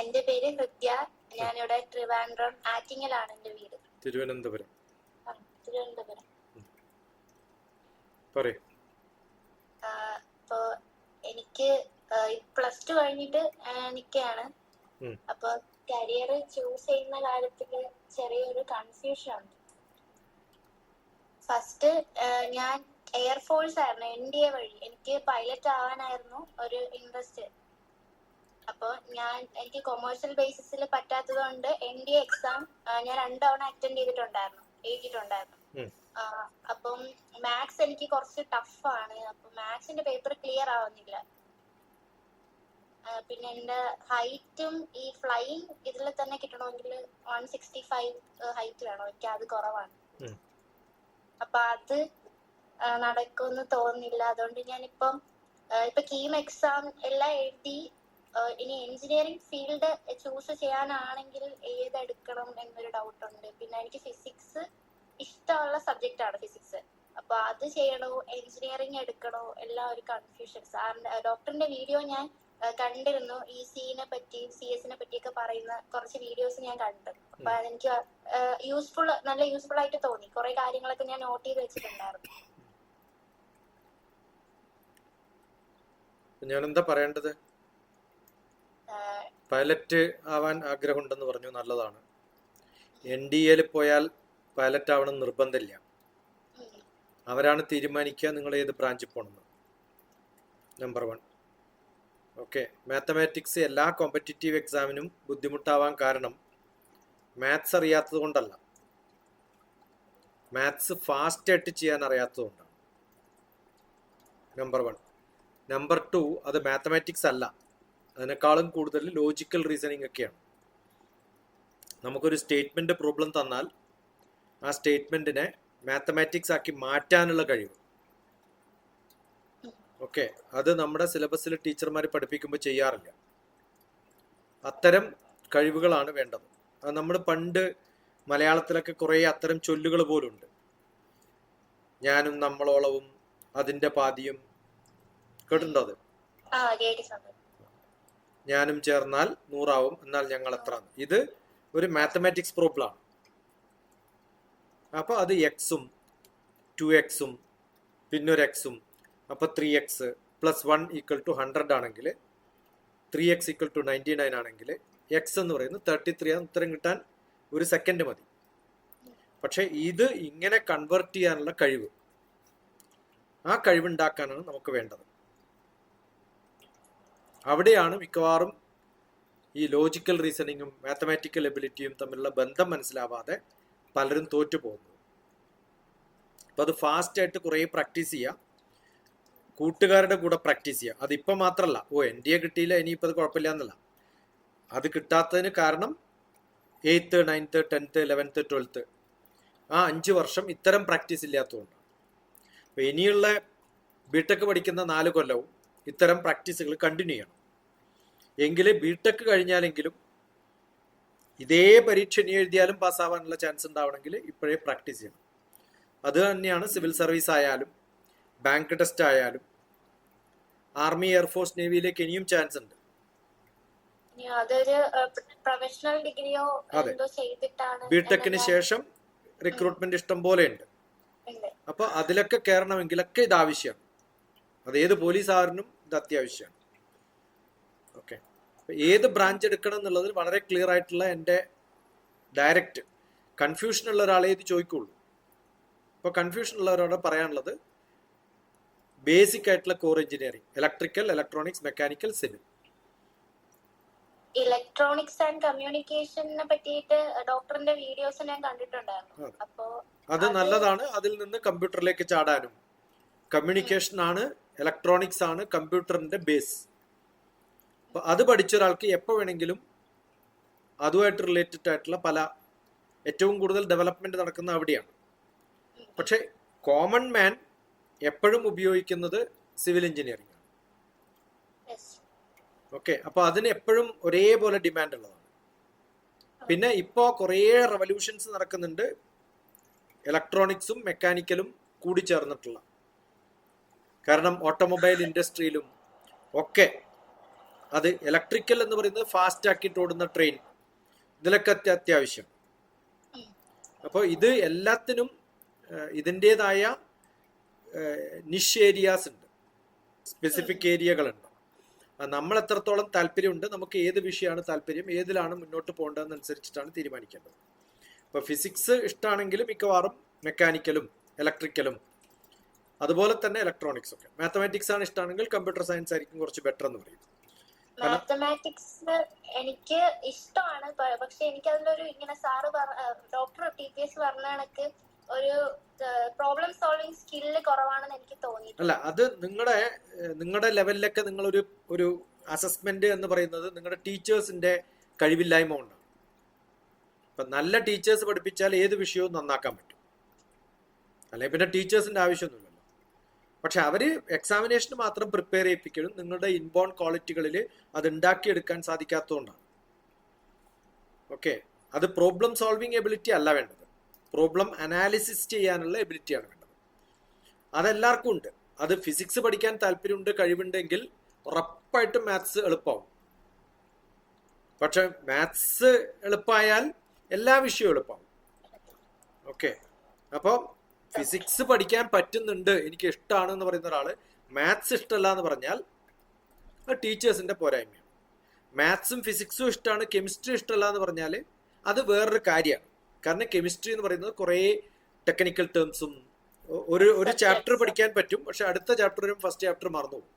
എന്റെ പേര് ഹൃദ്യ. ഞാനിവിടെ ട്രിവാൻഡ്രം ആറ്റിങ്ങലാണ് എന്റെ വീട്. തിരുവനന്തപുരം. തിരുവനന്തപുരം. അപ്പോ എനിക്ക് +2 കഴിഞ്ഞിട്ട് നിൽക്കുകയാണ്. അപ്പൊ കരിയർ ചൂസ് ചെയ്യുന്ന കാര്യത്തില് ചെറിയൊരു കൺഫ്യൂഷൻ ഉണ്ട്. ഫസ്റ്റ് ഞാൻ എയർഫോഴ്സ് ആയിരുന്നു, NDA വഴി. എനിക്ക് പൈലറ്റ് ആവാനായിരുന്നു ഒരു ഇൻട്രസ്റ്റ്. അപ്പൊ എനിക്ക് കൊമേഴ്സ്യൽ ബേസിസിൽ പറ്റാത്തത് കൊണ്ട് NDA എക്സാം ഞാൻ 2 തവണ എഴുതിയിട്ടുണ്ടായിരുന്നു. അപ്പം മാത്സ് എനിക്ക് കുറച്ച് ടഫാണ്. അപ്പൊ മാത്സിന്റെ പേപ്പർ ക്ലിയർ ആവുന്നില്ല. പിന്നെ എന്റെ ഹൈറ്റും ഈ ഫ്ലൈയിങ് ഇതിൽ തന്നെ കിട്ടണമെങ്കിൽ 165 ഹൈറ്റ് വേണം. എനിക്ക് അത് കുറവാണ്. അപ്പൊ അത് നടക്കുമെന്ന് തോന്നുന്നില്ല. അതുകൊണ്ട് ഞാനിപ്പം കീം എക്സാം എല്ലാം എഴുതി. ഇനി എഞ്ചിനീയറിംഗ് ഫീൽഡ് ചൂസ് ചെയ്യാനാണെങ്കിൽ ഏതെടുക്കണം എന്നൊരു ഡൗട്ട് ഉണ്ട്. പിന്നെ എനിക്ക് ഫിസിക്സ് ഇഷ്ടമുള്ള സബ്ജക്റ്റ് ആണ് ഫിസിക്സ്. അപ്പൊ അത് ചെയ്യണോ എഞ്ചിനീയറിംഗ് എടുക്കണോ എല്ലാം ഒരു കൺഫ്യൂഷൻ. ഡോക്ടറിന്റെ വീഡിയോ ഞാൻ കണ്ടിരുന്നു. ECE-നെ പറ്റി CS-നെ പറ്റിയൊക്കെ പറയുന്ന കുറച്ച് വീഡിയോസ് ഞാൻ കണ്ടു. അപ്പൊ അതെനിക്ക് നല്ല യൂസ്ഫുൾ ആയിട്ട് തോന്നി. കുറെ കാര്യങ്ങളൊക്കെ ഞാൻ നോട്ട് ചെയ്ത് വെച്ചിട്ടുണ്ടായിരുന്നു. ഞാൻ എന്താ പറയേണ്ടത്? പൈലറ്റ് ആവാൻ ആഗ്രഹമുണ്ടെന്ന് പറഞ്ഞു, നല്ലതാണ്. NDA-ൽ പോയാൽ പൈലറ്റ് ആവണം നിർബന്ധമില്ല. അവരാണ് തീരുമാനിക്കുക നിങ്ങൾ ഏത് ബ്രാഞ്ചിൽ പോകണമെന്ന്. നമ്പർ 1. ഓക്കെ. മാത്തമാറ്റിക്സ് എല്ലാ കോമ്പറ്റീറ്റീവ് എക്സാമിനും ബുദ്ധിമുട്ടാവാൻ കാരണം മാത്സ് അറിയാത്തത് കൊണ്ടല്ല, മാത്സ് ഫാസ്റ്റായിട്ട് ചെയ്യാൻ അറിയാത്തത് കൊണ്ടാണ്. നമ്പർ 1. നമ്പർ 2, അത് മാത്തമാറ്റിക്സ് അല്ല, അതിനേക്കാളും കൂടുതൽ ലോജിക്കൽ റീസണിങ് ഒക്കെയാണ്. നമുക്കൊരു സ്റ്റേറ്റ്മെന്റ് പ്രോബ്ലം തന്നാൽ ആ സ്റ്റേറ്റ്മെന്റിനെ മാത്തമാറ്റിക്സ് ആക്കി മാറ്റാനുള്ള കഴിവ്. ഓക്കെ. അത് നമ്മുടെ സിലബസിൽ ടീച്ചർമാർ പഠിപ്പിക്കുമ്പോൾ ചെയ്യാറില്ല. അത്തരം കഴിവുകളാണ് വേണ്ടത്. അത് നമ്മൾ പണ്ട് മലയാളത്തിലൊക്കെ കുറേ അത്തരം ചൊല്ലുകൾ പോലുണ്ട്. ഞാനും നമ്മളോളവും അതിന്റെ പാതിയും കേട്ടിട്ടുണ്ടോ? അത് ഞാനും ചേർന്നാൽ 100 എന്നാൽ ഞങ്ങൾ എത്ര. ഇത് ഒരു മാത്തമാറ്റിക്സ് പ്രോബ്ലം ആണ്. അപ്പൊ അത് X-ഉം 2X-ഉം പിന്നൊരു X-ഉം. അപ്പൊ 3X + 1 = 100 ആണെങ്കിൽ 3X = 99 ആണെങ്കിൽ X എന്ന് പറയുന്നത് 33 ആണ്. ഉത്തരം കിട്ടാൻ 1 സെക്കൻഡ് മതി. പക്ഷെ ഇത് ഇങ്ങനെ കൺവേർട്ട് ചെയ്യാനുള്ള കഴിവ്, ആ കഴിവുണ്ടാക്കാനാണ് നമുക്ക് വേണ്ടത്. അവിടെയാണ് മിക്കവാറും ഈ ലോജിക്കൽ റീസണിങ്ങും മാത്തമാറ്റിക്കൽ എബിലിറ്റിയും തമ്മിലുള്ള ബന്ധം മനസ്സിലാവാതെ പലരും തോറ്റു പോകുന്നത്. അപ്പൊ അത് ഫാസ്റ്റായിട്ട് കുറേ പ്രാക്ടീസ് ചെയ്യുക, കൂട്ടുകാരുടെ കൂടെ പ്രാക്ടീസ് ചെയ്യുക. അതിപ്പോൾ മാത്രമല്ല, NDA കിട്ടിയില്ല ഇനിയിപ്പോൾ അത് കുഴപ്പമില്ല എന്നല്ല. അത് കിട്ടാത്തതിന് കാരണം 8th 9th 10th 11th 12th ആ 5 വർഷം ഇത്തരം പ്രാക്ടീസ് ഇല്ലാത്തതുകൊണ്ടാണ്. അപ്പോൾ ഇനിയുള്ള BTech പഠിക്കുന്ന 4 കൊല്ലവും ഇത്തരം പ്രാക്ടീസുകൾ കണ്ടിന്യൂ ചെയ്യണം. എങ്കിൽ BTech കഴിഞ്ഞാലെങ്കിലും ഇതേ പരീക്ഷ ഇനി എഴുതിയാലും പാസ്സാവാനുള്ള ചാൻസ് ഉണ്ടാവണമെങ്കിൽ ഇപ്പോഴേ പ്രാക്ടീസ് ചെയ്യണം. അത് തന്നെയാണ് സിവിൽ സർവീസ് ആയാലും ബാങ്ക് ടെസ്റ്റ് ആയാലും. ആർമി, എയർഫോഴ്സ്, നേവിയിലേക്ക് ഇനിയും ചാൻസ് ഉണ്ട്. BTech-ന് ശേഷം റിക്രൂട്ട്മെന്റ് ഇഷ്ടം പോലെ ഉണ്ട്. അപ്പൊ അതിലൊക്കെ കയറണമെങ്കിലൊക്കെ ഇത് ആവശ്യമാണ്. അത് ഏത് പോലീസുകാരനും ഇത് അത്യാവശ്യമാണ്. ഓക്കെ. ഏത് ബ്രാഞ്ച് എടുക്കണം എന്നുള്ളതിൽ വളരെ ക്ലിയർ ആയിട്ടുള്ള എൻ്റെ ഡയറക്റ്റ് കൺഫ്യൂഷൻ ഉള്ള ഒരാളെ ഇത് ചോദിക്കുള്ളൂ. അപ്പോൾ കൺഫ്യൂഷൻ ഉള്ളവരോട് പറയാനുള്ളത് ബേസിക് ആയിട്ടുള്ള core engineering, electrical, electronics, mechanical, civil. Electronics and കമ്മ്യൂണിക്കേഷനെ പറ്റിയിട്ട് ഡോക്ടറിന്റെ വീഡിയോസ് ഞാൻ കണ്ടിട്ടുണ്ടായിരുന്നു. അപ്പോ അത് നല്ലതാണ്. അതിൽ നിന്ന് കമ്പ്യൂട്ടറിലേക്ക് ചാടാനും. കമ്മ്യൂണിക്കേഷൻ ആണ്, ഇലക്ട്രോണിക്സ് ആണ് കമ്പ്യൂട്ടറിന്റെ ബേസ്. അപ്പൊ അത് പഠിച്ച ഒരാൾക്ക് എപ്പോൾ വേണമെങ്കിലും അതുമായിട്ട് റിലേറ്റഡ് ആയിട്ടുള്ള ഏറ്റവും കൂടുതൽ ഡെവലപ്മെന്റ് നടക്കുന്ന അവിടെയാണ്. പക്ഷെ കോമൺ മാൻ എപ്പോഴും ഉപയോഗിക്കുന്നത് സിവിൽ എഞ്ചിനീയറിംഗ് ആണ്. ഓക്കെ. അപ്പൊ അതിന് എപ്പോഴും ഒരേപോലെ ഡിമാൻഡ് ഉള്ളതാണ്. പിന്നെ ഇപ്പോ കുറേ റെവല്യൂഷൻസ് നടക്കുന്നുണ്ട്, ഇലക്ട്രോണിക്സും മെക്കാനിക്കലും കൂടി ചേർന്നിട്ടുള്ള. കാരണം ഓട്ടോമൊബൈൽ ഇൻഡസ്ട്രിയിലും ഒക്കെ അത് ഇലക്ട്രിക്കൽ എന്ന് പറയുന്നത് ഫാസ്റ്റ് ആക്കിയിട്ട് ഓടുന്ന ട്രെയിൻ, ഇതിലൊക്കെ അത്യാവശ്യം. അപ്പോൾ ഇത് എല്ലാത്തിനും ഇതിൻ്റെതായ നിഷ് ഏരിയാസ് ഉണ്ട്, സ്പെസിഫിക് ഏരിയകളുണ്ട്. നമ്മൾ എത്രത്തോളം താല്പര്യമുണ്ട്, നമുക്ക് ഏത് വിഷയമാണ് താല്പര്യം, ഏതിലാണ് മുന്നോട്ട് പോകേണ്ടതെന്നനുസരിച്ചിട്ടാണ് തീരുമാനിക്കേണ്ടത്. ഇപ്പോൾ ഫിസിക്സ് ഇഷ്ടമാണെങ്കിൽ മിക്കവാറും മെക്കാനിക്കലും ഇലക്ട്രിക്കലും അതുപോലെ തന്നെ ഇലക്ട്രോണിക്സ് ഒക്കെ. മാത്തമാറ്റിക്സ് ആണ് ഇഷ്ടമാണെങ്കിൽ കമ്പ്യൂട്ടർ സയൻസ് ആയിരിക്കും കുറച്ച് ബെറ്റർ എന്ന് പറയും. മാത്തമാറ്റിക്സ് എനിക്ക് ഇഷ്ടമാണ്, പക്ഷെ എനിക്ക് അതിലൊരു ഇങ്ങനെ സാറ് ഡോക്ടർ TPS പറഞ്ഞ കണക്ക് ഒരു പ്രോബ്ലം സോൾവിങ് സ്കില്ല് കുറവാണെന്ന് എനിക്ക് തോന്നി. അല്ല, അത് നിങ്ങളുടെ ലെവലിലൊക്കെ ഒരു അസസ്മെന്റ് എന്ന് പറയുന്നത് നിങ്ങളുടെ ടീച്ചേഴ്സിന്റെ കഴിവില്ലായ്മ കൊണ്ടാണ്. ഇപ്പൊ നല്ല ടീച്ചേഴ്സ് പഠിപ്പിച്ചാൽ ഏത് വിഷയവും നന്നാക്കാൻ പറ്റും, അല്ലെ പിന്നെ ടീച്ചേഴ്സിന്റെ ആവശ്യമൊന്നുമില്ലല്ലോ. പക്ഷെ അവര് എക്സാമിനേഷന് മാത്രം പ്രിപ്പയർ ചെയ്യിപ്പിക്കലും നിങ്ങളുടെ ഇൻബോൺ ക്വാളിറ്റികളിൽ അത് ഉണ്ടാക്കിയെടുക്കാൻ സാധിക്കാത്തതുകൊണ്ടാണ്. ഓക്കെ, അത് പ്രോബ്ലം സോൾവിങ് എബിലിറ്റി അല്ല വേണ്ടത്, പ്രോബ്ലം അനാലിസിസ് ചെയ്യാനുള്ള എബിലിറ്റിയാണ് വേണ്ടത്. അതെല്ലാവർക്കും ഉണ്ട്. അത് ഫിസിക്സ് പഠിക്കാൻ താല്പര്യമുണ്ട്, കഴിവുണ്ടെങ്കിൽ ഉറപ്പായിട്ടും മാത്സ് എളുപ്പമാവും. പക്ഷെ മാത്സ് എളുപ്പമായാൽ എല്ലാ വിഷയവും എളുപ്പമാവും. ഓക്കെ, അപ്പോൾ ഫിസിക്സ് പഠിക്കാൻ പറ്റുന്നുണ്ട്, എനിക്ക് ഇഷ്ടമാണ് എന്ന് പറയുന്ന ഒരാള് മാത്സ് ഇഷ്ടമല്ല എന്ന് പറഞ്ഞാൽ അത് ടീച്ചേഴ്സിന്റെ പോരായ്മയാണ്. മാത്സും ഫിസിക്സും ഇഷ്ടമാണ്, കെമിസ്ട്രി ഇഷ്ടമല്ല എന്ന് പറഞ്ഞാൽ അത് വേറൊരു കാര്യമാണ്. കാരണം കെമിസ്ട്രി എന്ന് പറയുന്നത് കുറേ ടെക്നിക്കൽ ടേംസും ഒരു ചാപ്റ്റർ പഠിക്കാൻ പറ്റും, പക്ഷെ അടുത്ത ചാപ്റ്ററും ഫസ്റ്റ് ചാപ്റ്റർ മറന്നു പോകും.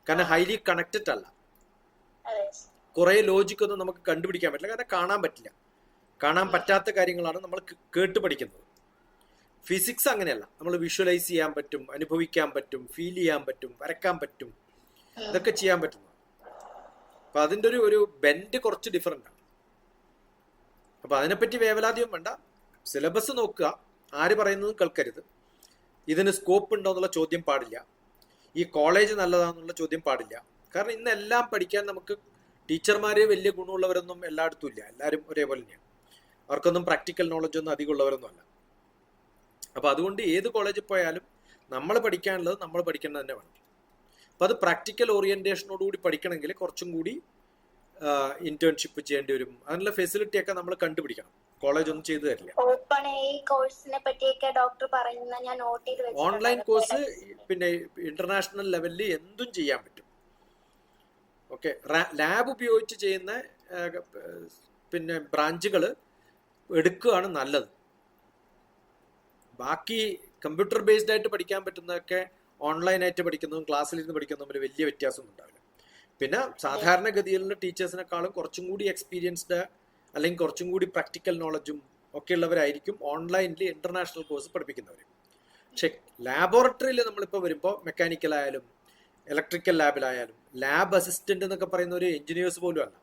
കാരണം ഹൈലി കണക്റ്റഡ് അല്ല, കുറെ ലോജിക് ഒന്നും നമുക്ക് കണ്ടുപിടിക്കാൻ പറ്റില്ല, കാരണം കാണാൻ പറ്റില്ല. കാണാൻ പറ്റാത്ത കാര്യങ്ങളാണ് നമ്മൾ കേട്ട് പഠിക്കുന്നത്. ഫിസിക്സ് അങ്ങനെയല്ല, നമ്മൾ വിഷ്വലൈസ് ചെയ്യാൻ പറ്റും, അനുഭവിക്കാൻ പറ്റും, ഫീൽ ചെയ്യാൻ പറ്റും, വരക്കാൻ പറ്റും, ഇതൊക്കെ ചെയ്യാൻ പറ്റുന്നു. അപ്പൊ അതിൻ്റെ ഒരു ബെൻഡ് കുറച്ച് ഡിഫറെന്റ് ആണ്. അപ്പൊ അതിനെപ്പറ്റി വേവലാതിയും വേണ്ട, സിലബസ് നോക്കുക, ആര് പറയുന്നതും കേൾക്കരുത്. ഇതിന് സ്കോപ്പ് ഉണ്ടോ എന്നുള്ള ചോദ്യം പാടില്ല, ഈ കോളേജ് നല്ലതാണെന്നുള്ള ചോദ്യം പാടില്ല. കാരണം ഇന്നെല്ലാം പഠിക്കാൻ നമുക്ക് ടീച്ചർമാര് വലിയ ഗുണമുള്ളവരൊന്നും എല്ലായിടത്തും ഇല്ല, എല്ലാവരും ഒരേപോലെ തന്നെയാണ്. അവർക്കൊന്നും പ്രാക്ടിക്കൽ നോളജ് ഒന്നും അധികം ഉള്ളവരൊന്നും അല്ല. അപ്പൊ അതുകൊണ്ട് ഏത് കോളേജിൽ പോയാലും നമ്മൾ പഠിക്കാനുള്ളത് നമ്മൾ പഠിക്കേണ്ടത് തന്നെ വേണം. അപ്പൊ അത് പ്രാക്ടിക്കൽ ഓറിയന്റേഷനോടുകൂടി പഠിക്കണമെങ്കിൽ കുറച്ചും കൂടി ഇന്റേൺഷിപ്പ് ചെയ്യേണ്ടി വരും. അതിനുള്ള ഫെസിലിറ്റി ഒക്കെ നമ്മൾ കണ്ടുപിടിക്കണം, കോളേജ് ഒന്നും ചെയ്തു തരില്ല. ഓൺലൈൻ കോഴ്സ് പിന്നെ ഇന്റർനാഷണൽ ലെവലിൽ എന്തും ചെയ്യാൻ പറ്റും. ഓക്കെ, ലാബ് ഉപയോഗിച്ച് ചെയ്യുന്ന പിന്നെ ബ്രാഞ്ചുകൾ എടുക്കുകയാണ് നല്ലത്. ബാക്കി കമ്പ്യൂട്ടർ ബേസ്ഡ് ആയിട്ട് പഠിക്കാൻ പറ്റുന്നതൊക്കെ ഓൺലൈനായിട്ട് പഠിക്കുന്നതും ക്ലാസ്സിലിരുന്ന് പഠിക്കുന്നതും തമ്മിൽ വലിയ വ്യത്യാസമൊന്നും ഉണ്ടാവില്ല. പിന്നെ സാധാരണഗതിയിലുള്ള ടീച്ചേഴ്സിനെക്കാളും കുറച്ചും കൂടി എക്സ്പീരിയൻസ്ഡ് അല്ലെങ്കിൽ കുറച്ചും കൂടി പ്രാക്ടിക്കൽ നോളജും ഒക്കെ ഉള്ളവരായിരിക്കും ഓൺലൈനിൽ ഇന്റർനാഷണൽ കോഴ്സ് പഠിപ്പിക്കുന്നവർ. പക്ഷെ ലാബോറട്ടറിയിൽ നമ്മളിപ്പോൾ വരുമ്പോൾ മെക്കാനിക്കൽ ആയാലും ഇലക്ട്രിക്കൽ ലാബിലായാലും ലാബ് അസിസ്റ്റന്റ് എന്നൊക്കെ പറയുന്ന ഒരു എഞ്ചിനീയേഴ്സ് പോലും അല്ല,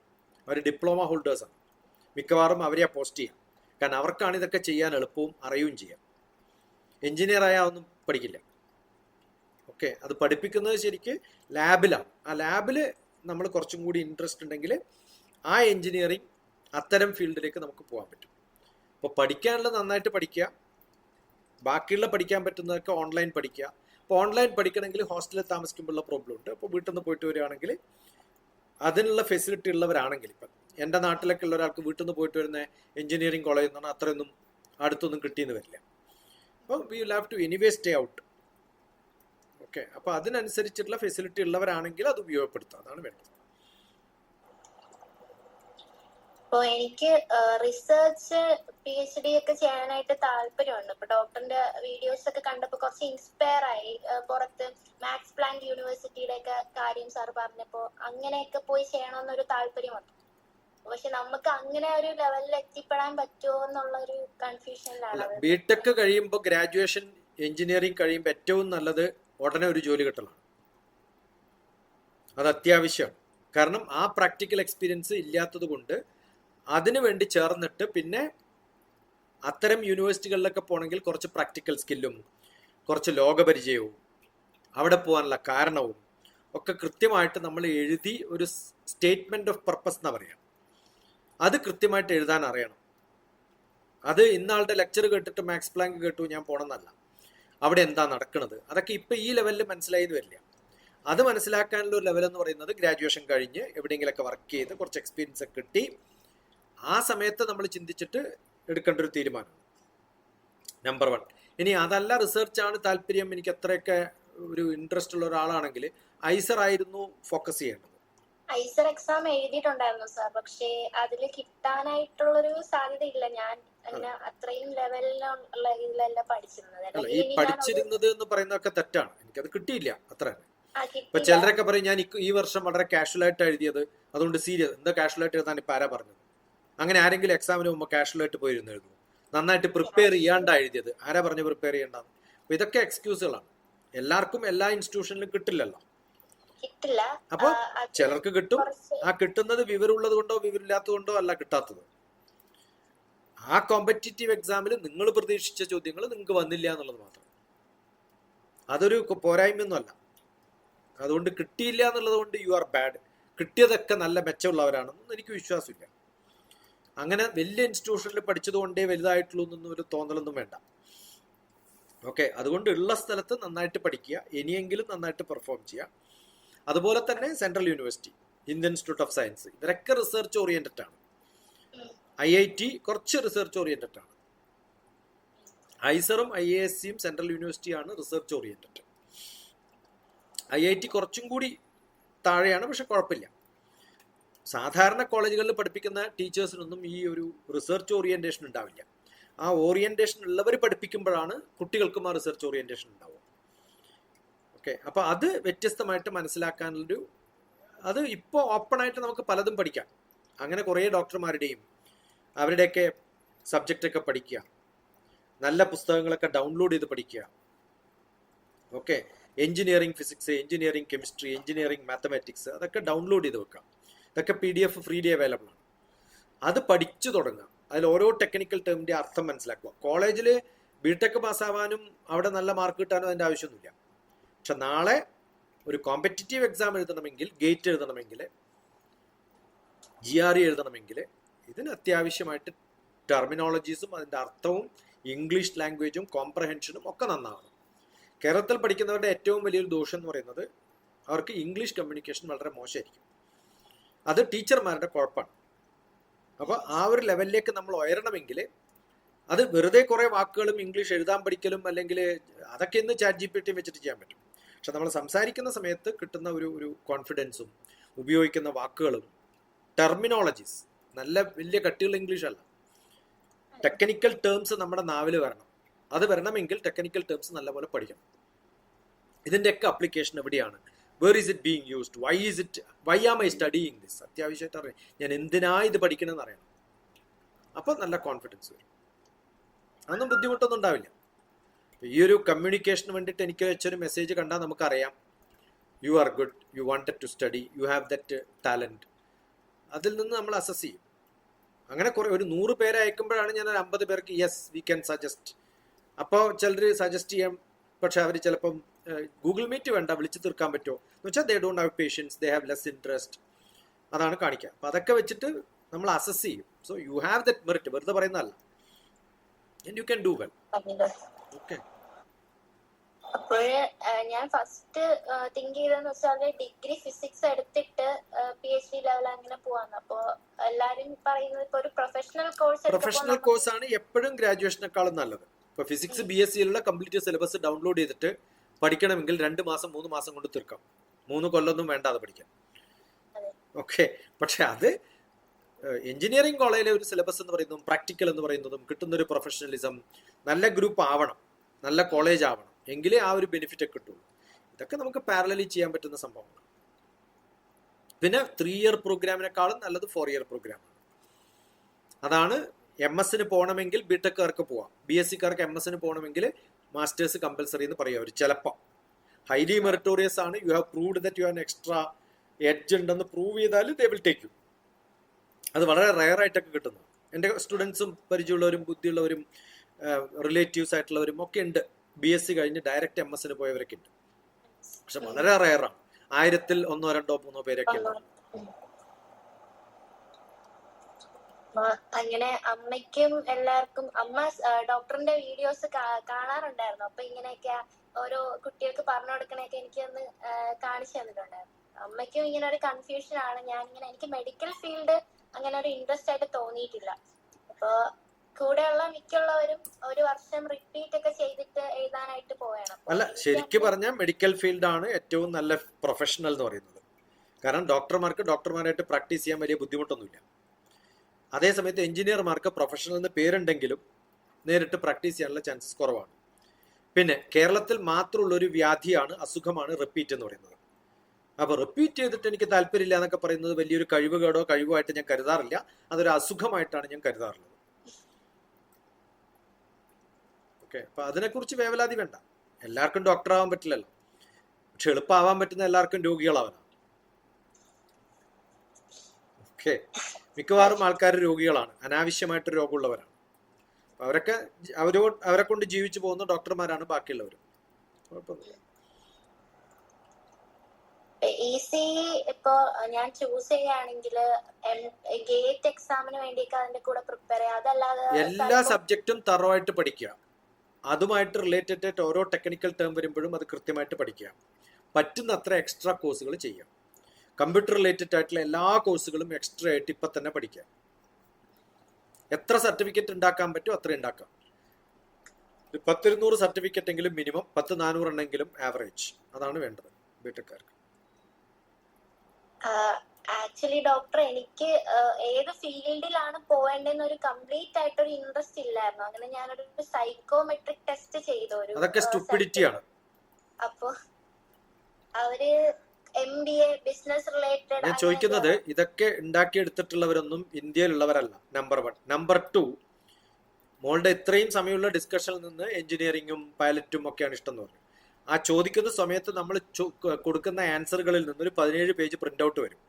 അവർ ഡിപ്ലോമ ഹോൾഡേഴ്സാണ്. മിക്കവാറും അവരെയാ പോസ്റ്റ് ചെയ്യാം, കാരണം അവർക്കാണ് ഇതൊക്കെ ചെയ്യാൻ എളുപ്പവും അറിയുകയും ചെയ്യാം. എഞ്ചിനീയർ ആയാൽ ഒന്നും പഠിക്കില്ല. ഓക്കെ, അത് പഠിപ്പിക്കുന്നത് ശരിക്ക് ലാബിലാണ്. ആ ലാബിൽ നമ്മൾ കുറച്ചും കൂടി ഇൻട്രസ്റ്റ് ഉണ്ടെങ്കിൽ ആ എഞ്ചിനീയറിങ് അത്തരം ഫീൽഡിലേക്ക് നമുക്ക് പോകാൻ പറ്റും. അപ്പോൾ പഠിക്കാനുള്ളത് നന്നായിട്ട് പഠിക്കുക, ബാക്കിയുള്ള പഠിക്കാൻ പറ്റുന്നതൊക്കെ ഓൺലൈൻ പഠിക്കുക. അപ്പോൾ ഓൺലൈൻ പഠിക്കണമെങ്കിൽ ഹോസ്റ്റലിൽ താമസിക്കുമ്പോഴുള്ള പ്രോബ്ലം ഉണ്ട്. അപ്പോൾ വീട്ടിൽ നിന്ന് പോയിട്ട് വരികയാണെങ്കിൽ അതിനുള്ള ഫെസിലിറ്റി ഉള്ളവരാണെങ്കിൽ, ഇപ്പം എൻ്റെ നാട്ടിലൊക്കെ ഉള്ള ഒരാൾക്ക് വീട്ടിൽ നിന്ന് പോയിട്ട് വരുന്ന എഞ്ചിനീയറിംഗ് കോളേജിൽ നിന്നാണ് അത്രയൊന്നും അടുത്തൊന്നും കിട്ടിയെന്ന് വരില്ല. അപ്പോൾ we will have to anyway stay out. Okay, അപ്പോൾ അതിനനുസരിച്ചുള്ള ഫെസിലിറ്റി ഉള്ളവരാണെങ്കിൽ അത് ഉപയോഗപ്പെടുത്തുക, അതാണ് വേണ്ടത്. അപ്പോൾ എനിക്ക് റിസർച്ച് PhD ഒക്കെ ചെയ്യാനായിട്ട് താല്പര്യമുണ്ട്. ഇപ്പൊ ഡോക്ടറിന്റെ വീഡിയോസ് ഒക്കെ കണ്ടപ്പോൾ കുറച്ച് ഇൻസ്പയർ ആയി. പുറത്ത് മാക്സ് പ്ലാങ്ക് യൂണിവേഴ്സിറ്റിയുടെ ഒക്കെ കാര്യം സാർ പറഞ്ഞപ്പോൾ അങ്ങനെയൊക്കെ പോയി ചെയ്യണമെന്നൊരു താല്പര്യമുണ്ട്. പക്ഷെ നമുക്ക് അങ്ങനെ ഒരു ലെവലിൽ എത്തിപ്പെടാൻ പറ്റുമോ എന്നുള്ള ഒരു കൺഫ്യൂഷനിലാണ്. ബിടെക് കഴിയുമ്പോൾ ഗ്രാജുവേഷൻ എഞ്ചിനീയറിംഗ് കഴിയുമ്പോൾ ഏറ്റവും നല്ലത് ഉടനെ ഒരു ജോലി കിട്ടലാണ്. അത് അത്യാവശ്യമാണ്. കാരണം ആ പ്രാക്ടിക്കൽ എക്സ്പീരിയൻസ് ഇല്ലാത്തത് കൊണ്ട് അതിനു വേണ്ടി ചേർന്നിട്ട് പിന്നെ അത്തരം യൂണിവേഴ്സിറ്റികളിലൊക്കെ പോകണമെങ്കിൽ കുറച്ച് പ്രാക്ടിക്കൽ സ്കില്ലും കുറച്ച് ലോകപരിചയവും അവിടെ പോകാനുള്ള കാരണവും ഒക്കെ കൃത്യമായിട്ട് നമ്മൾ എഴുതി ഒരു സ്റ്റേറ്റ്മെന്റ് ഓഫ് പർപ്പസ് എന്നാ പറയാം, അത് കൃത്യമായിട്ട് എഴുതാൻ അറിയണം. അത് ഇന്നാളുടെ ലെക്ചർ കേട്ടിട്ട് മാക്സ് പ്ലാങ്ക് കേട്ടു ഞാൻ പോകണമെന്നല്ല, അവിടെ എന്താ നടക്കുന്നത് അതൊക്കെ ഇപ്പം ഈ ലെവലിൽ മനസ്സിലായെന്ന് വരില്ല. അത് മനസ്സിലാക്കാനുള്ള ഒരു ലെവൽ എന്ന് പറയുന്നത് ഗ്രാജുവേഷൻ കഴിഞ്ഞ് എവിടെയെങ്കിലൊക്കെ വർക്ക് ചെയ്ത് കുറച്ച് എക്സ്പീരിയൻസ് ഒക്കെ കിട്ടി ആ സമയത്ത് നമ്മൾ ചിന്തിച്ചിട്ട് എടുക്കേണ്ട ഒരു തീരുമാനം. നമ്പർ 1. ഇനി അതല്ല റിസർച്ചാണ് താല്പര്യം, എനിക്ക് അത്രയൊക്കെ ഒരു ഇൻട്രസ്റ്റ് ഉള്ള ഒരാളാണെങ്കിൽ ഐസർ ആയിരുന്നു ഫോക്കസ് ചെയ്യേണ്ടത്. ഐസർ എക്സാം എഴുതിയിട്ടുണ്ടായിരുന്നു സാർ, പക്ഷേ അതിൽ കിട്ടാനായിട്ടുള്ളൊരു സാധ്യത ഇല്ല. ഞാൻ അത്രയും ലെവലിലുള്ള ഇതിലല്ല പഠിച്ചിരുന്നത്. ഈ പഠിച്ചിരുന്നത് എന്ന് പറയുന്നതൊക്കെ തെറ്റാണ്, എനിക്കത് കിട്ടിയില്ല അത്ര. ഇപ്പൊ ചിലരൊക്കെ പറയും ഞാൻ ഈ വർഷം വളരെ കാഷ്വൽ ആയിട്ട് എഴുതിയത് അതുകൊണ്ട് സീരിയസ്. എന്താ കാഷ്വൽ ആയിട്ട് എഴുതാൻ ഇപ്പൊ ആരാ പറഞ്ഞത്? അങ്ങനെ ആരെങ്കിലും എക്സാമിന് മുമ്പ് കാഷ്വൽ ആയിട്ട് പോയിരുന്നു എഴുതും? നന്നായിട്ട് പ്രിപ്പയർ ചെയ്യാണ്ടാ എഴുതിയത്, ആരാ പറഞ്ഞു പ്രിപ്പയർ ചെയ്യണ്ടെന്ന്? അപ്പൊ ഇതൊക്കെ എക്സ്ക്യൂസുകളാണ്. എല്ലാവർക്കും എല്ലാ ഇൻസ്റ്റിറ്റ്യൂഷനിലും കിട്ടില്ലല്ലോ. അപ്പൊ ചിലർക്ക് കിട്ടും. ആ കിട്ടുന്നത് വിവരമുള്ളത് കൊണ്ടോ വിവരമില്ലാത്തത് കൊണ്ടോ അല്ല കിട്ടാത്തത്. ആ കോമ്പറ്റീറ്റീവ് എക്സാമിൽ നിങ്ങൾ പ്രതീക്ഷിച്ച ചോദ്യങ്ങൾ നിങ്ങൾക്ക് വന്നില്ല എന്നുള്ളത് മാത്രം. അതൊരു പോരായ്മയൊന്നുമല്ല. അതുകൊണ്ട് കിട്ടിയില്ല എന്നുള്ളത് കൊണ്ട് യു ആർ ബാഡ്. കിട്ടിയതൊക്കെ നല്ല മെച്ചമുള്ളവരാണെന്നൊന്നും എനിക്ക് വിശ്വാസമില്ല. അങ്ങനെ വലിയ ഇൻസ്റ്റിറ്റ്യൂഷനിൽ പഠിച്ചത് കൊണ്ടേ വലുതായിട്ടുള്ളൂ എന്നൊന്നും ഒരു തോന്നലൊന്നും വേണ്ട. ഓക്കെ, അതുകൊണ്ട് ഉള്ള സ്ഥലത്ത് നന്നായിട്ട് പഠിക്കുക, ഇനിയെങ്കിലും നന്നായിട്ട് പെർഫോം ചെയ്യുക. അതുപോലെ തന്നെ central university, Indian institute of science, ഇവരൊക്കെ റിസർച്ച് ഓറിയന്റഡ് ആണ്. IIT കുറച്ച് റിസർച്ച് ഓറിയന്റഡ് ആണ്. ഐസറും IIScയും സെൻട്രൽ യൂണിവേഴ്സിറ്റിയാണ് റിസർച്ച് ഓറിയന്റഡ്. IIT കുറച്ചും കൂടി താഴെയാണ്, പക്ഷെ കുഴപ്പമില്ല. സാധാരണ കോളേജുകളിൽ പഠിപ്പിക്കുന്ന ടീച്ചേഴ്സിനൊന്നും ഈ ഒരു റിസർച്ച് ഓറിയന്റേഷൻ ഉണ്ടാവില്ല. ആ ഓറിയന്റേഷൻ ഉള്ളവർ പഠിപ്പിക്കുമ്പോഴാണ് കുട്ടികൾക്കും ആ റിസർച്ച് ഓറിയന്റേഷൻ ഉണ്ടാവുക. ഓക്കെ, അപ്പൊ അത് വ്യത്യസ്തമായിട്ട് മനസ്സിലാക്കാനുള്ളൊരു, അത് ഇപ്പോൾ ഓപ്പൺ ആയിട്ട് നമുക്ക് പലതും പഠിക്കാം. അങ്ങനെ കുറേ ഡോക്ടർമാരുടെയും അവരുടെയൊക്കെ സബ്ജക്റ്റൊക്കെ പഠിക്കുക, നല്ല പുസ്തകങ്ങളൊക്കെ ഡൗൺലോഡ് ചെയ്ത് പഠിക്കുക. Okay, engineering physics, engineering chemistry, engineering mathematics, അതൊക്കെ ഡൗൺലോഡ് ചെയ്ത് വെക്കാം. ഇതൊക്കെ PDF ഫ്രീലി അവൈലബിൾ ആണ്. അത് പഠിച്ചു തുടങ്ങുക. അതിൽ ഓരോ ടെക്നിക്കൽ ടേമിന്റെ അർത്ഥം മനസ്സിലാക്കുക. കോളേജിൽ BTech പാസ്സാവാനും അവിടെ നല്ല മാർക്ക് കിട്ടാനും അതിൻ്റെ ആവശ്യമൊന്നുമില്ല. പക്ഷെ നാളെ ഒരു കോമ്പറ്റീറ്റീവ് എക്സാം എഴുതണമെങ്കിൽ, ഗേറ്റ് എഴുതണമെങ്കിൽ, GRE എഴുതണമെങ്കിൽ ഇതിന് അത്യാവശ്യമായിട്ട് ടെർമിനോളജീസും അതിൻ്റെ അർത്ഥവും ഇംഗ്ലീഷ് ലാംഗ്വേജും കോംപ്രഹെൻഷനും ഒക്കെ നന്നാവണം. കേരളത്തിൽ പഠിക്കുന്നവരുടെ ഏറ്റവും വലിയൊരു ദോഷം എന്ന് പറയുന്നത് അവർക്ക് ഇംഗ്ലീഷ് കമ്മ്യൂണിക്കേഷൻ വളരെ മോശമായിരിക്കും. അത് ടീച്ചർമാരുടെ കുഴപ്പമാണ്. അപ്പോൾ ആ ഒരു ലെവലിലേക്ക് നമ്മൾ ഉയരണമെങ്കിൽ അത് വെറുതെ കുറേ വാക്കുകളും ഇംഗ്ലീഷ് എഴുതാൻ പഠിക്കലും അല്ലെങ്കിൽ അതൊക്കെ ഇന്ന് ChatGPT വെച്ചിട്ട് ചെയ്യാൻ പറ്റും. പക്ഷെ നമ്മൾ സംസാരിക്കുന്ന സമയത്ത് കിട്ടുന്ന ഒരു കോൺഫിഡൻസും ഉപയോഗിക്കുന്ന വാക്കുകളും ടെർമിനോളജീസ്, നല്ല വലിയ കട്ടിയുള്ള ഇംഗ്ലീഷ് അല്ല, ടെക്നിക്കൽ ടേംസ് നമ്മുടെ നാവിൽ വരണം. അത് വരണമെങ്കിൽ ടെക്നിക്കൽ ടേംസ് നല്ലപോലെ പഠിക്കണം. ഇതിൻ്റെയൊക്കെ അപ്ലിക്കേഷൻ എവിടെയാണ്, where is it being used, why am I studying this, അത്യാവശ്യമായിട്ട് അറിയാം ഞാൻ എന്തിനാ ഇത് പഠിക്കണമെന്ന് അറിയണം. അപ്പോൾ നല്ല കോൺഫിഡൻസ് വരും. അതൊന്നും ബുദ്ധിമുട്ടൊന്നും ഉണ്ടാവില്ല. ഈ ഒരു കമ്മ്യൂണിക്കേഷന് വേണ്ടിയിട്ട് എനിക്ക് വെച്ചൊരു മെസ്സേജ് കണ്ടാൽ നമുക്കറിയാം you are good, you wanted to study, you have that talent. അതിൽ നിന്ന് നമ്മൾ അസസ് ചെയ്യും. അങ്ങനെ കുറേ ഒരു 100 പേരെ അയക്കുമ്പോഴാണ് ഞാൻ ഒരു 50 പേർക്ക് യെസ് വി ക്യാൻ സജസ്റ്റ്. അപ്പോൾ ചിലർ സജസ്റ്റ് ചെയ്യാം, പക്ഷെ അവർ ചിലപ്പം ഗൂഗിൾ മീറ്റ് വേണ്ട, വിളിച്ച് തീർക്കാൻ പറ്റുമോ എന്ന് വെച്ചാൽ they don't have patients, they have less interest, അതാണ് കാണിക്കുക. അപ്പം അതൊക്കെ വെച്ചിട്ട് നമ്മൾ അസസ് ചെയ്യും. So you have that merit, വെറുതെ പറയുന്നതല്ല, and you can do well. Okay, അപ്പോഴേ ഞാൻ ഫസ്റ്റ് തിങ്ക് ചെയ്തെന്ന് വെച്ചാൽ ഡിഗ്രി ഫിസിക്സ് എടുത്തിട്ട് PhD ലെവൽ അങ്ങനെ പോവാന്ന്. അപ്പോ എല്ലാരും പറയുന്നത് ഇപ്പൊ ഒരു പ്രൊഫഷണൽ കോഴ്സ് ആണ് എപ്പോഴും ഗ്രാജുവേഷനേക്കാളും നല്ലത്. ഇപ്പൊ ഫിസിക്സ് BScയിലുള്ള കംപ്ലീറ്റ് സിലബസ് ഡൗൺലോഡ് ചെയ്തിട്ട് പഠിക്കണമെങ്കിൽ 2 മാസം 3 മാസം കൊണ്ട് തീർക്കാം. 3 കൊല്ലമൊന്നും വേണ്ട അത് പഠിക്കാൻ. ഓക്കെ, പക്ഷെ അത് എഞ്ചിനീയറിംഗ് കോളേജിലെ ഒരു സിലബസ് എന്ന് പറയുന്നതും പ്രാക്ടിക്കൽ എന്ന് പറയുന്നതും കിട്ടുന്നൊരു പ്രൊഫഷണലിസം, നല്ല ഗ്രൂപ്പ് ആവണം, നല്ല കോളേജ് ആവണം, എങ്കിലേ ആ ഒരു ബെനിഫിറ്റ് ഒക്കെ കിട്ടുള്ളൂ. ഇതൊക്കെ നമുക്ക് പാരലലി ചെയ്യാൻ പറ്റുന്ന സംഭവമാണ്. പിന്നെ 3 ഇയർ പ്രോഗ്രാമിനെക്കാളും നല്ലത് 4 ഇയർ പ്രോഗ്രാമാണ്. അതാണ് MS-ന് പോകണമെങ്കിൽ BTech-കാർക്ക് പോവാം, BSc-കാർക്ക് MS-ന് പോകണമെങ്കിൽ മാസ്റ്റേഴ്സ് കമ്പൽസറി എന്ന് പറയും അവർ. ചിലപ്പോൾ ഹൈലി മെറിറ്റോറിയസ് ആണ്, you have proved that you have extra edge ഉണ്ടെന്ന് പ്രൂവ് ചെയ്താൽ ദേ വിൽ ടേക്ക് യു. അത് വളരെ റെയർ ആയിട്ടൊക്കെ കിട്ടുന്നു. എൻ്റെ സ്റ്റുഡൻസും പരിചയമുള്ളവരും ബുദ്ധിയുള്ളവരും റിലേറ്റീവ്സ് ആയിട്ടുള്ളവരും ഒക്കെ ഉണ്ട്. BSc കഴിഞ്ഞ് ഡയറക്റ്റ് MS-ന് പോയവരൊക്കെ ഉണ്ട്. പക്ഷെ വളരെ റെയറാണ്. 1000-ൽ 1, 2, 3 പേരൊക്കെ ഉണ്ട്. അങ്ങനെ അമ്മയ്ക്കും എല്ലാവർക്കും, അമ്മ ഡോക്ടറിന്റെ വീഡിയോസ് കാണാറുണ്ടായിരുന്നു. അപ്പൊ ഇങ്ങനെയൊക്കെ ഓരോ കുട്ടികൾക്ക് പറഞ്ഞു കൊടുക്കണൊക്കെ എനിക്ക് ഒന്ന് കാണിച്ചു തന്നിട്ടുണ്ടായിരുന്നു. അമ്മയ്ക്കും ഇങ്ങനെ ഒരു കൺഫ്യൂഷൻ ആണ്. എനിക്ക് മെഡിക്കൽ ഫീൽഡ് അങ്ങനെ ഒരു ഇൻട്രസ്റ്റ് ആയിട്ട് തോന്നിയിട്ടില്ല. അപ്പൊ കൂടെയുള്ള മിക്കുള്ളവരും ഒരു വർഷം റിപ്പീറ്റ് ഒക്കെ ചെയ്തിട്ട് എഴുതാനായിട്ട് പോവുകയാണ്. അല്ല, ശരിക്കും പറഞ്ഞാൽ മെഡിക്കൽ ഫീൽഡാണ് ഏറ്റവും നല്ല പ്രൊഫഷണൽ എന്ന് പറയുന്നത്. കാരണം ഡോക്ടർമാരായിട്ട് പ്രാക്ടീസ് ചെയ്യാൻ വലിയ ബുദ്ധിമുട്ടൊന്നുമില്ല. അതേസമയത്ത് എഞ്ചിനീയർമാർക്ക് പ്രൊഫഷണൽ എന്ന് പേരുണ്ടെങ്കിലും നേരിട്ട് പ്രാക്ടീസ് ചെയ്യാനുള്ള ചാൻസസ് കുറവാണ്. പിന്നെ കേരളത്തിൽ മാത്രമുള്ള ഒരു വ്യാധിയാണ്, അസുഖമാണ് റിപ്പീറ്റ് എന്ന് പറയുന്നത്. അപ്പോൾ റിപ്പീറ്റ് ചെയ്തിട്ട് എനിക്ക് താല്പര്യമില്ല എന്നൊക്കെ പറയുന്നത് വലിയൊരു കഴിവായിട്ട് ഞാൻ കരുതാറില്ല. അതൊരു അസുഖമായിട്ടാണ് ഞാൻ കരുതാറുള്ളത്. ഓക്കെ, അപ്പൊ അതിനെക്കുറിച്ച് വേവലാതി വേണ്ട. എല്ലാവർക്കും ഡോക്ടർ ആവാൻ പറ്റില്ലല്ലോ. പക്ഷെ എളുപ്പമാവാൻ പറ്റുന്ന എല്ലാവർക്കും രോഗികളാവാനാണ്. ഓക്കെ, മിക്കവാറും ആൾക്കാർ രോഗികളാണ്, അനാവശ്യമായിട്ട് രോഗമുള്ളവരാണ്. അവരെ കൊണ്ട് ജീവിച്ചു പോകുന്ന ഡോക്ടർമാരാണ് ബാക്കിയുള്ളവരും. കുഴപ്പമൊന്നുമില്ല. ഈസി ഇപ്പോ ഞാൻ ചൂസ് ചെയ്യുകയാണെങ്കിൽ ഗേറ്റ് എക്സാമിന് വേണ്ടിയൊക്കെ അതിന്റെ കൂടെ പ്രിപ്പയർ ചെയ്യാം. അതല്ലാതെ എല്ലാ സബ്ജക്റ്റും തറവായിട്ട് പഠിക്കുക. അതുമായിട്ട് റിലേറ്റഡ് ആയിട്ട് ഓരോ ടെക്നിക്കൽ ടേം വരുമ്പോഴും അത് കൃത്യമായിട്ട് പഠിക്കുക. പറ്റുന്ന അത്ര എക്സ്ട്രാ കോഴ്സുകൾ ചെയ്യാം. കമ്പ്യൂട്ടർ റിലേറ്റഡ് ആയിട്ടുള്ള എല്ലാ കോഴ്സുകളും എക്സ്ട്രാ ആയിട്ട് ഇപ്പം തന്നെ പഠിക്കുക. എത്ര സർട്ടിഫിക്കറ്റ് ഉണ്ടാക്കാൻ പറ്റുമോ അത്ര ഉണ്ടാക്കാം. 10-200 സർട്ടിഫിക്കറ്റ് എങ്കിലും മിനിമം, 10-400 എണ്ണെങ്കിലും ആവറേജ്. അതാണ് വേണ്ടത് ബിടെക്കാർക്ക്. ആക്ച്വലി ഡോക്ടർ, എനിക്ക് ഏത് ഫീൽഡിലാണ് പോവേണ്ടതെന്ന് ഒരു കംപ്ലീറ്റ് ആയിട്ടൊരു ഇൻട്രസ്റ്റ് ഇല്ലായിരുന്നു. അങ്ങനെ ഞാനൊരു സൈക്കോമെട്രിക് ടെസ്റ്റ് ചെയ്തു. അതൊക്കെ സ്റ്റുപ്പിഡിറ്റിയാണ്. അപ്പൊ അവര് MBA ബിസിനസ് റിലേറ്റഡ്. ഞാൻ ചോദിക്കുന്നത്, ഇതൊക്കെ ഉണ്ടാക്കിയെടുത്തിട്ടുള്ളവരൊന്നും ഇന്ത്യയിലുള്ളവരല്ല. നമ്പർ 1. നമ്പർ 2, മോളുടെ ഇത്രയും സമയമുള്ള ഡിസ്കഷനിൽ നിന്ന് എഞ്ചിനീയറിംഗും പൈലറ്റും ഒക്കെയാണ് ഇഷ്ടം എന്ന് പറഞ്ഞു. ആ ചോദിക്കുന്ന സമയത്ത് നമ്മൾ കൊടുക്കുന്ന ആൻസറുകളിൽ നിന്നൊരു 17 പേജ് പ്രിന്റ് ഔട്ട് വരും.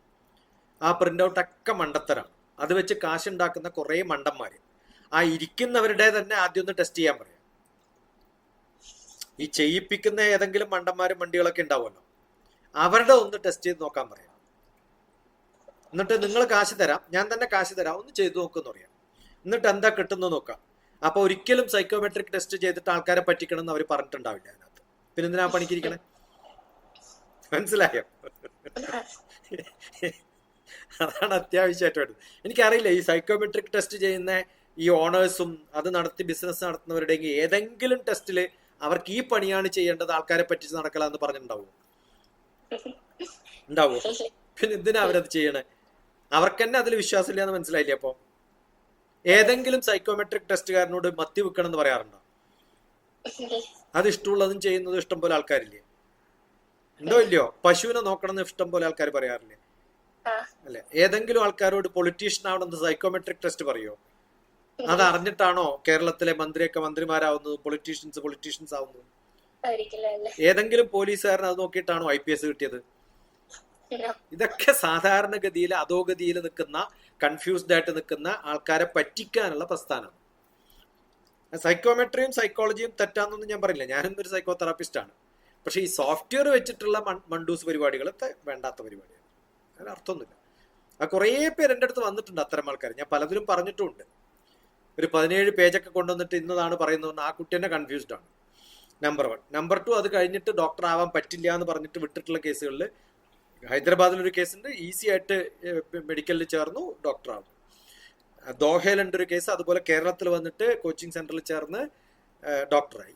ആ പ്രിന്റ് ഔട്ട് ഒക്കെ മണ്ടത്തരാണ്. അത് വെച്ച് കാശുണ്ടാക്കുന്ന കുറേ മണ്ടന്മാര്. ആ ഇരിക്കുന്നവരുടെ തന്നെ ആദ്യം ഒന്ന് ടെസ്റ്റ് ചെയ്യാൻ പറയാം. ഈ ചെയ്യിപ്പിക്കുന്ന ഏതെങ്കിലും മണ്ടന്മാരും വണ്ടികളൊക്കെ ഉണ്ടാവുമല്ലോ, അവരുടെ ഒന്ന് ടെസ്റ്റ് ചെയ്ത് നോക്കാൻ പറയാം. എന്നിട്ട് നിങ്ങൾ കാശ് തരാം, ഞാൻ തന്നെ കാശ് തരാം, ഒന്ന് ചെയ്തു നോക്കുമെന്ന് പറയാം. എന്നിട്ട് എന്താ കിട്ടുന്നത് നോക്കാം. അപ്പൊ ഒരിക്കലും സൈക്കോമെട്രിക് ടെസ്റ്റ് ചെയ്തിട്ട് ആൾക്കാരെ പറ്റിക്കണം എന്ന് അവർ പറഞ്ഞിട്ടുണ്ടാവില്ല അതിനകത്ത്. പിന്നെ എന്തിനാ പണിക്കിരിക്കണേ? മനസ്സിലായോ? അതാണ് അത്യാവശ്യമായിട്ട് വേണ്ടത്. എനിക്കറിയില്ല, ഈ സൈക്കോമെട്രിക് ടെസ്റ്റ് ചെയ്യുന്ന ഈ ഓണേഴ്സും അത് നടത്തി ബിസിനസ് നടത്തുന്നവരുടെയെങ്കിൽ ഏതെങ്കിലും ടെസ്റ്റിൽ അവർക്ക് ഈ പണിയാണ് ചെയ്യേണ്ടത്, ആൾക്കാരെ പറ്റിച്ച് നടക്കലാന്ന് പറഞ്ഞിട്ടുണ്ടാവുമോ? ഉണ്ടാവുമോ? പിന്നെ എന്തിനാ അവരത് ചെയ്യണേ? അവർക്ക് തന്നെ അതിൽ വിശ്വാസമില്ല എന്ന് മനസ്സിലായില്ലേ? അപ്പൊ ഏതെങ്കിലും സൈക്കോമെട്രിക് ടെസ്റ്റുകാരനോട് മത്തി വെക്കണം എന്ന് പറയാറുണ്ടോ? അത് ഇഷ്ടമുള്ളതും ചെയ്യുന്നതും ഇഷ്ടം പോലെ ആൾക്കാരില്ലേ? ഉണ്ടോ ഇല്ലയോ? പശുവിനെ നോക്കണം എന്ന് ഇഷ്ടം പോലെ ആൾക്കാർ പറയാറില്ലേ? അല്ലെ? ഏതെങ്കിലും ആൾക്കാരോട് പൊളിറ്റീഷ്യൻ ആവണമെന്ന് സൈക്കോമെട്രിക് ടെസ്റ്റ് പറയോ? അത് അറിഞ്ഞിട്ടാണോ കേരളത്തിലെ മന്ത്രിമാരാവുന്നതും പൊളിറ്റീഷ്യൻസ് ആവുന്നതും? ഏതെങ്കിലും പോലീസുകാരൻ അത് നോക്കിയിട്ടാണോ IPS കിട്ടിയത്? ഇതൊക്കെ സാധാരണഗതിയിൽ അധോഗതിയിൽ നിൽക്കുന്ന, കൺഫ്യൂസ്ഡ് ആയിട്ട് നിൽക്കുന്ന ആൾക്കാരെ പറ്റിക്കാനുള്ള പ്രസ്ഥാനമാണ്. സൈക്കോമെട്രിയും സൈക്കോളജിയും തെറ്റാന്നൊന്നും ഞാൻ പറയില്ല. ഞാനും ഒരു സൈക്കോ തെറാപ്പിസ്റ്റ് ആണ്. പക്ഷെ ഈ സോഫ്റ്റ്വെയർ വെച്ചിട്ടുള്ള മണ്ടൂസ് പരിപാടികളൊക്കെ വേണ്ടാത്ത പരിപാടിയാണ്. അതിന് അർത്ഥമൊന്നുമില്ല. ആ കുറേ പേര് എൻ്റെ അടുത്ത് വന്നിട്ടുണ്ട്, അത്തരം ആൾക്കാർ. ഞാൻ പലതിലും പറഞ്ഞിട്ടുമുണ്ട്. ഒരു 17 പേജൊക്കെ കൊണ്ടുവന്നിട്ട് ഇന്നതാണ് പറയുന്നത്. ആ കുട്ടി തന്നെ കൺഫ്യൂസ്ഡ് ആണ്. നമ്പർ 1. നമ്പർ 2, അത് കഴിഞ്ഞിട്ട് ഡോക്ടർ ആവാൻ പറ്റില്ല എന്ന് പറഞ്ഞിട്ട് വിട്ടിട്ടുള്ള കേസുകളിൽ ഹൈദരാബാദിലൊരു കേസുണ്ട്. ഈസി ആയിട്ട് മെഡിക്കലിൽ ചേർന്നു, ഡോക്ടർ ആവും. ദോഹയിലുണ്ട് ഒരു കേസ്. അതുപോലെ കേരളത്തിൽ വന്നിട്ട് കോച്ചിങ് സെന്ററിൽ ചേർന്ന് ഡോക്ടറായി.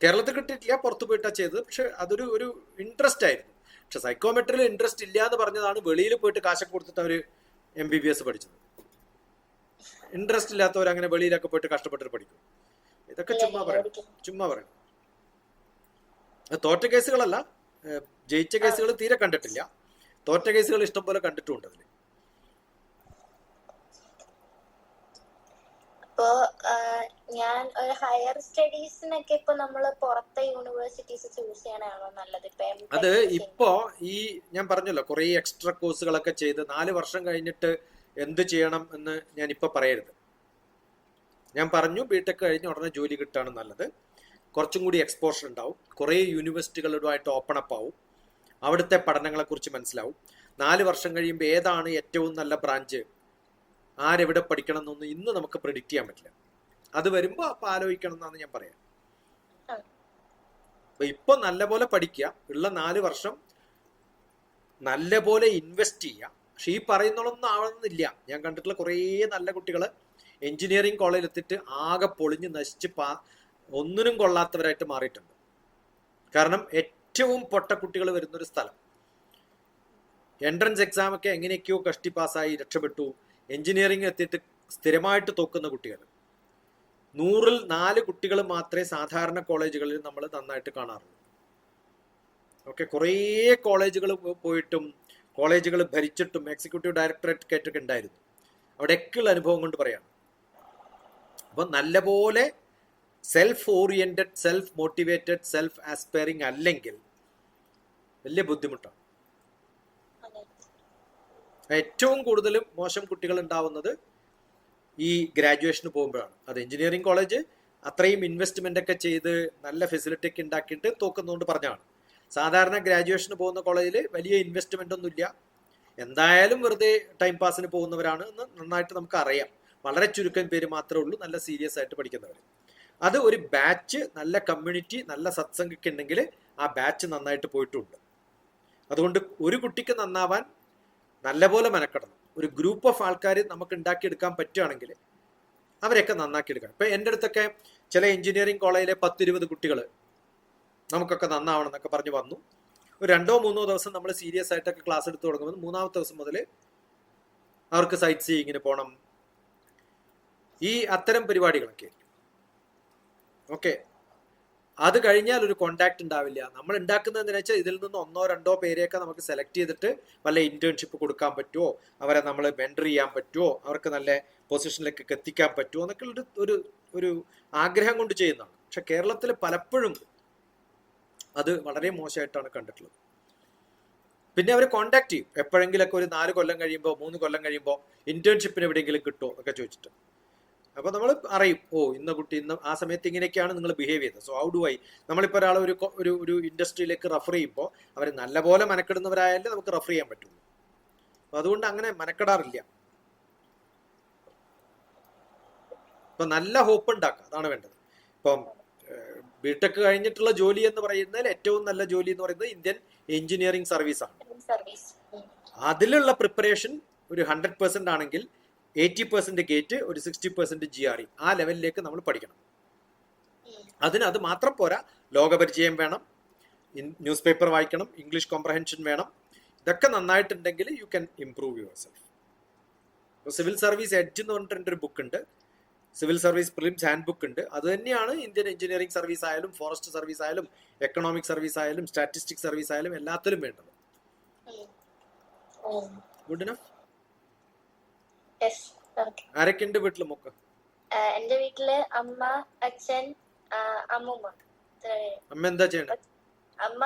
കേരളത്തിൽ കിട്ടിയിട്ടില്ല, പുറത്തു പോയിട്ടാണ് ചെയ്തത്. പക്ഷെ അതൊരു ഇൻട്രസ്റ്റ് ആയിരുന്നു. പക്ഷെ സൈക്കോമെട്രിയിൽ ഇൻട്രസ്റ്റ് ഇല്ല എന്ന് പറഞ്ഞതാണ് വെളിയിൽ പോയിട്ട് കാശൊക്കെ കൊടുത്തിട്ട് അവർ MBBS പഠിച്ചത്. ഇൻട്രസ്റ്റ് ഇല്ലാത്തവർ അങ്ങനെ വെളിയിലൊക്കെ പോയിട്ട് കഷ്ടപ്പെട്ടിട്ട് പഠിക്കും. ഇതൊക്കെ ചുമ്മാ പറയണം. തോറ്റ കേസുകളല്ല, ജയിച്ച കേസുകൾ തീരെ കണ്ടിട്ടില്ല. തോറ്റ കേസുകൾ ഇഷ്ടം പോലെ കണ്ടിട്ടുമുണ്ട് അതിൽ. ഇപ്പോ ഞാൻ ഒരു ഹയർ സ്റ്റഡീസിനൊക്കെ ഇപ്പൊ നമ്മള് പുറത്തെ യൂണിവേഴ്സിറ്റീസ് ചൂസ് ചെയ്യണാണോ നല്ലത്? അത് ഇപ്പോ ഈ ഞാൻ പറഞ്ഞല്ലോ, കുറെ എക്സ്ട്രാ കോഴ്സുകളൊക്കെ ചെയ്ത് 4 വർഷം കഴിഞ്ഞിട്ട് എന്ത് ചെയ്യണം എന്ന് ഞാൻ ഇപ്പൊ പറയരുത്. ഞാൻ പറഞ്ഞു, BTech കഴിഞ്ഞ് ഉടനെ ജോലി കിട്ടാണ് നല്ലത്. കുറച്ചും കൂടി എക്സ്പോഷർ ഉണ്ടാവും. കുറേ യൂണിവേഴ്സിറ്റികളുമായിട്ട് ഓപ്പൺ അപ്പ് ആവും. അവിടുത്തെ പഠനങ്ങളെക്കുറിച്ച് മനസ്സിലാവും. 4 വർഷം കഴിയുമ്പോൾ ഏതാണ് ഏറ്റവും നല്ല ബ്രാഞ്ച്, ആരെവിടെ പഠിക്കണം എന്നൊന്നും ഇന്ന് നമുക്ക് പ്രെഡിക്റ്റ് ചെയ്യാൻ പറ്റില്ല. അത് വരുമ്പോൾ അപ്പം ആലോചിക്കണം എന്നാണ് ഞാൻ പറയാം. അപ്പൊ ഇപ്പൊ നല്ലപോലെ പഠിക്കുക, ഉള്ള 4 വർഷം നല്ലപോലെ ഇൻവെസ്റ്റ് ചെയ്യുക. പക്ഷെ ഈ പറയുന്നതൊന്നും ആവണമെന്നില്ല. ഞാൻ കണ്ടിട്ടുള്ള കുറേ നല്ല കുട്ടികൾ എഞ്ചിനീയറിംഗ് കോളേജിൽ എത്തിയിട്ട് ആകെ പൊളിഞ്ഞ് നശിച്ച് ഒന്നിനും കൊള്ളാത്തവരായിട്ട് മാറിയിട്ടുണ്ട്. കാരണം ഏറ്റവും പൊട്ട കുട്ടികൾ വരുന്നൊരു സ്ഥലം. എൻട്രൻസ് എക്സാമൊക്കെ എങ്ങനെയൊക്കെയോ കഷ്ടി പാസ്സായി രക്ഷപ്പെട്ടു. എഞ്ചിനീയറിംഗ് എത്തിയിട്ട് സ്ഥിരമായിട്ട് തോക്കുന്ന കുട്ടികൾ 100-ൽ 4 കുട്ടികൾ മാത്രമേ സാധാരണ കോളേജുകളിൽ നമ്മൾ നന്നായിട്ട് കാണാറുള്ളൂ. ഓക്കെ, കുറേ കോളേജുകൾ പോയിട്ടും കോളേജുകൾ ഭരിച്ചിട്ടും എക്സിക്യൂട്ടീവ് ഡയറക്ടറേറ്റ് ഒക്കെ ഉണ്ടായിരുന്നു. അവിടെയൊക്കെയുള്ള അനുഭവം കൊണ്ട് പറയാണ്. അപ്പം നല്ലപോലെ self oriented, self motivated, self aspiring അല്ലെങ്കിൽ വലിയ ബുദ്ധിമുട്ടാണ്. ഏറ്റവും കൂടുതൽ മോശം കുട്ടികൾ ഉണ്ടാവുന്നത് ഈ ഗ്രാജുവേഷന് പോകുമ്പോഴാണ്. അത് എഞ്ചിനീയറിംഗ് കോളേജ് അത്രയും ഇൻവെസ്റ്റ്മെന്റ് ഒക്കെ ചെയ്ത് നല്ല ഫെസിലിറ്റി ഒക്കെ ഉണ്ടാക്കിയിട്ട് തോക്കുന്നതുകൊണ്ട് പറഞ്ഞാണ്. സാധാരണ ഗ്രാജുവേഷന് പോകുന്ന കോളേജിൽ വലിയ ഇൻവെസ്റ്റ്മെന്റ് ഒന്നും ഇല്ല, എന്തായാലും വെറുതെ ടൈം പാസിന് പോകുന്നവരാണ് എന്ന് നന്നായിട്ട് നമുക്ക് അറിയാം. വളരെ ചുരുക്കം പേര് മാത്രമേ ഉള്ളൂ നല്ല സീരിയസ് ആയിട്ട് പഠിക്കുന്നവർ. അത് ഒരു ബാച്ച്, നല്ല കമ്മ്യൂണിറ്റി, നല്ല സത്സംഗൊക്കെ ഉണ്ടെങ്കിൽ ആ ബാച്ച് നന്നായിട്ട് പോയിട്ടുണ്ട്. അതുകൊണ്ട് ഒരു കുട്ടിക്ക് നന്നാവാൻ നല്ലപോലെ മെനക്കെടണം. ഒരു ഗ്രൂപ്പ് ഓഫ് ആൾക്കാർ നമുക്ക് ഉണ്ടാക്കിയെടുക്കാൻ പറ്റുകയാണെങ്കിൽ അവരെയൊക്കെ നന്നാക്കിയെടുക്കണം. ഇപ്പം എൻ്റെ അടുത്തൊക്കെ ചില എഞ്ചിനീയറിംഗ് കോളേജിലെ 10-20 കുട്ടികൾ നമുക്കൊക്കെ നന്നാവണം എന്നൊക്കെ പറഞ്ഞ് വന്നു. ഒരു 2-3 ദിവസം നമ്മൾ സീരിയസ് ആയിട്ടൊക്കെ ക്ലാസ് എടുത്ത് തുടങ്ങുമ്പോൾ 3-ാമത്തെ ദിവസം മുതൽ അവർക്ക് സൈറ്റ് സീയിങ്ങിന് പോകണം, ഈ അത്തരം പരിപാടികളൊക്കെ. ഓക്കെ, അത് കഴിഞ്ഞാൽ ഒരു കോണ്ടാക്ട് ഉണ്ടാവില്ല. നമ്മൾ ഉണ്ടാക്കുന്നതെന്ന് വെച്ചാൽ ഇതിൽ നിന്ന് 1-2 പേരെയൊക്കെ നമുക്ക് സെലക്ട് ചെയ്തിട്ട് വല്ല ഇന്റേൺഷിപ്പ് കൊടുക്കാൻ പറ്റുമോ, അവരെ നമ്മൾ മെന്റർ ചെയ്യാൻ പറ്റുമോ, അവർക്ക് നല്ല പൊസിഷനിലേക്ക് എത്തിക്കാൻ പറ്റുമോ എന്നൊക്കെ ഒരു ആഗ്രഹം കൊണ്ട് ചെയ്യുന്നതാണ്. പക്ഷെ കേരളത്തിൽ പലപ്പോഴും അത് വളരെ മോശമായിട്ടാണ് കണ്ടിട്ടുള്ളത്. പിന്നെ അവർ കോണ്ടാക്ട് ചെയ്യും എപ്പോഴെങ്കിലൊക്കെ, ഒരു 4 കൊല്ലം കഴിയുമ്പോൾ 3 കൊല്ലം കഴിയുമ്പോൾ ഇന്റേൺഷിപ്പിന് എവിടെയെങ്കിലും കിട്ടുമോ എന്നൊക്കെ ചോദിച്ചിട്ട്. അപ്പോൾ നമ്മൾ അറിയും, ഓ ഇന്ന കുട്ടി ഇന്ന് ആ സമയത്ത് ഇങ്ങനെയൊക്കെയാണ് നിങ്ങൾ ബിഹേവ് ചെയ്തത്, സോ ഹൗ ഡു ഐ. നമ്മളിപ്പോൾ ഒരാൾ ഒരു ഇൻഡസ്ട്രിയിലേക്ക് റെഫർ ചെയ്യുമ്പോൾ അവർ നല്ലപോലെ മെനക്കെടുന്നവരായാലേ നമുക്ക് റെഫർ ചെയ്യാൻ പറ്റുള്ളൂ. അപ്പോൾ അതുകൊണ്ട് അങ്ങനെ മെനക്കെടാറില്ല. ഇപ്പം നല്ല ഹോപ്പ് ഉണ്ടാക്കുക, അതാണ് വേണ്ടത്. ഇപ്പം ബിടെക് കഴിഞ്ഞിട്ടുള്ള ജോലി എന്ന് പറയുന്നതിൽ ഏറ്റവും നല്ല ജോലി എന്ന് പറയുന്നത് ഇന്ത്യൻ എഞ്ചിനീയറിംഗ് സർവീസാണ്. അതിലുള്ള പ്രിപ്പറേഷൻ ഒരു 100% ആണെങ്കിൽ 80% ഗേറ്റ്, ഒരു 60% GRE, ആ ലെവലിലേക്ക് നമ്മൾ പഠിക്കണം. അത് മാത്രം പോരാ, ലോകപരിചയം വേണം, ന്യൂസ് പേപ്പർ വായിക്കണം, ഇംഗ്ലീഷ് കോംപ്രഹെൻഷൻ വേണം. ഇതൊക്കെ നന്നായിട്ടുണ്ടെങ്കിൽ you can improve yourself. Civil service edge എന്ന് പറഞ്ഞിട്ടൊരു ബുക്ക് ഉണ്ട്, civil service prelims handbook ഉണ്ട്. അത് തന്നെയാണ് ഇന്ത്യൻ എഞ്ചിനീയറിംഗ് സർവീസ് ആയാലും, ഫോറസ്റ്റ് സർവീസ് ആയാലും, എക്കണോമിക് സർവീസ് ആയാലും, സ്റ്റാറ്റിസ്റ്റിക്സ് സർവീസ് ആയാലും എല്ലാത്തിലും വേണ്ടത്. Good enough. ആരൊക്കെ ഉണ്ട് വീട്ടില്? മൊക്ക എന്റെ വീട്ടില് അമ്മ, അച്ഛൻ, അമ്മൂമ്മ. അമ്മ എന്താ ചെയ്യണേ? അമ്മ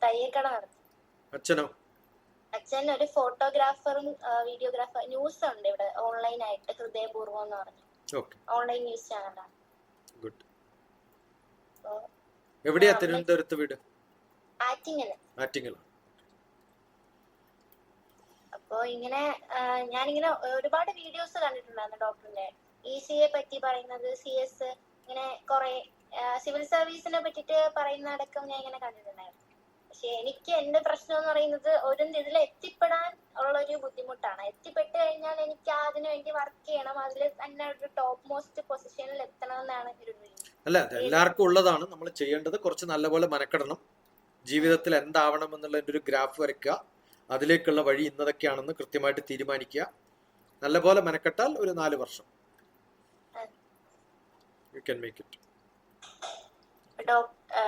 തയ്യക്കട നടത്തും. അച്ഛനോ? അച്ഛൻ ഒരു ഫോട്ടോഗ്രാഫറും വീഡിയോഗ്രാഫർ. ന്യൂസ് ഉണ്ട് ഇവിടെ ഓൺലൈൻ ആയിട്ട്, ഹൃദയപൂർവ്വം എന്ന് പറഞ്ഞു ഓൺലൈൻ ന്യൂസ് ചാനലാണ്. ഗുഡ്. എവിടെയാ തിരുവനന്തപുരത്ത് വീട്? ആറ്റിങ്ങൽ. അപ്പൊ ഇങ്ങനെ ഞാനിങ്ങനെ ഒരുപാട് വീഡിയോസ് കണ്ടിട്ടുണ്ടായിരുന്നു ഡോക്ടറിന്റെ. ECയെ പറ്റി പറയുന്നത്, CS, ഇങ്ങനെ കുറെ സിവിൽ സർവീസിനെ പറ്റിട്ട് പറയുന്ന അടക്കം ഞാൻ ഇങ്ങനെ കണ്ടിട്ടുണ്ടായിരുന്നു. പക്ഷെ എനിക്ക് എന്റെ പ്രശ്നം എന്ന് പറയുന്നത് ഒരു ഇതിൽ എത്തിപ്പെടാൻ ഉള്ളൊരു ബുദ്ധിമുട്ടാണ്. എത്തിപ്പെട്ട് കഴിഞ്ഞാൽ എനിക്ക് അതിനു വേണ്ടി വർക്ക് ചെയ്യണം, അതിൽ തന്നെ ഒരു ടോപ്പ് മോസ്റ്റ് പൊസിഷനിൽ എത്തണം എന്നാണ് ഒരു ഡ്രീം. അല്ല, എല്ലാവർക്കും ഉള്ളതാണ്. നമ്മൾ ചെയ്യേണ്ടത് കുറച്ച് നല്ലപോലെ മെനക്കെടണം. ജീവിതത്തിൽ എന്താവണം എന്നുള്ളതിന്റെ ഒരു ഗ്രാഫ് വരയ്ക്കുക, അതിലേക്കുള്ള വഴി ഇന്നതൊക്കെയാണെന്ന് കൃത്യമായിട്ട് തീരുമാനിക്കുക. നല്ലപോലെ മെനക്കെട്ടാൽ ഒരു 4 വർഷം യു ക്യാൻ മേക്ക് ഇറ്റ്.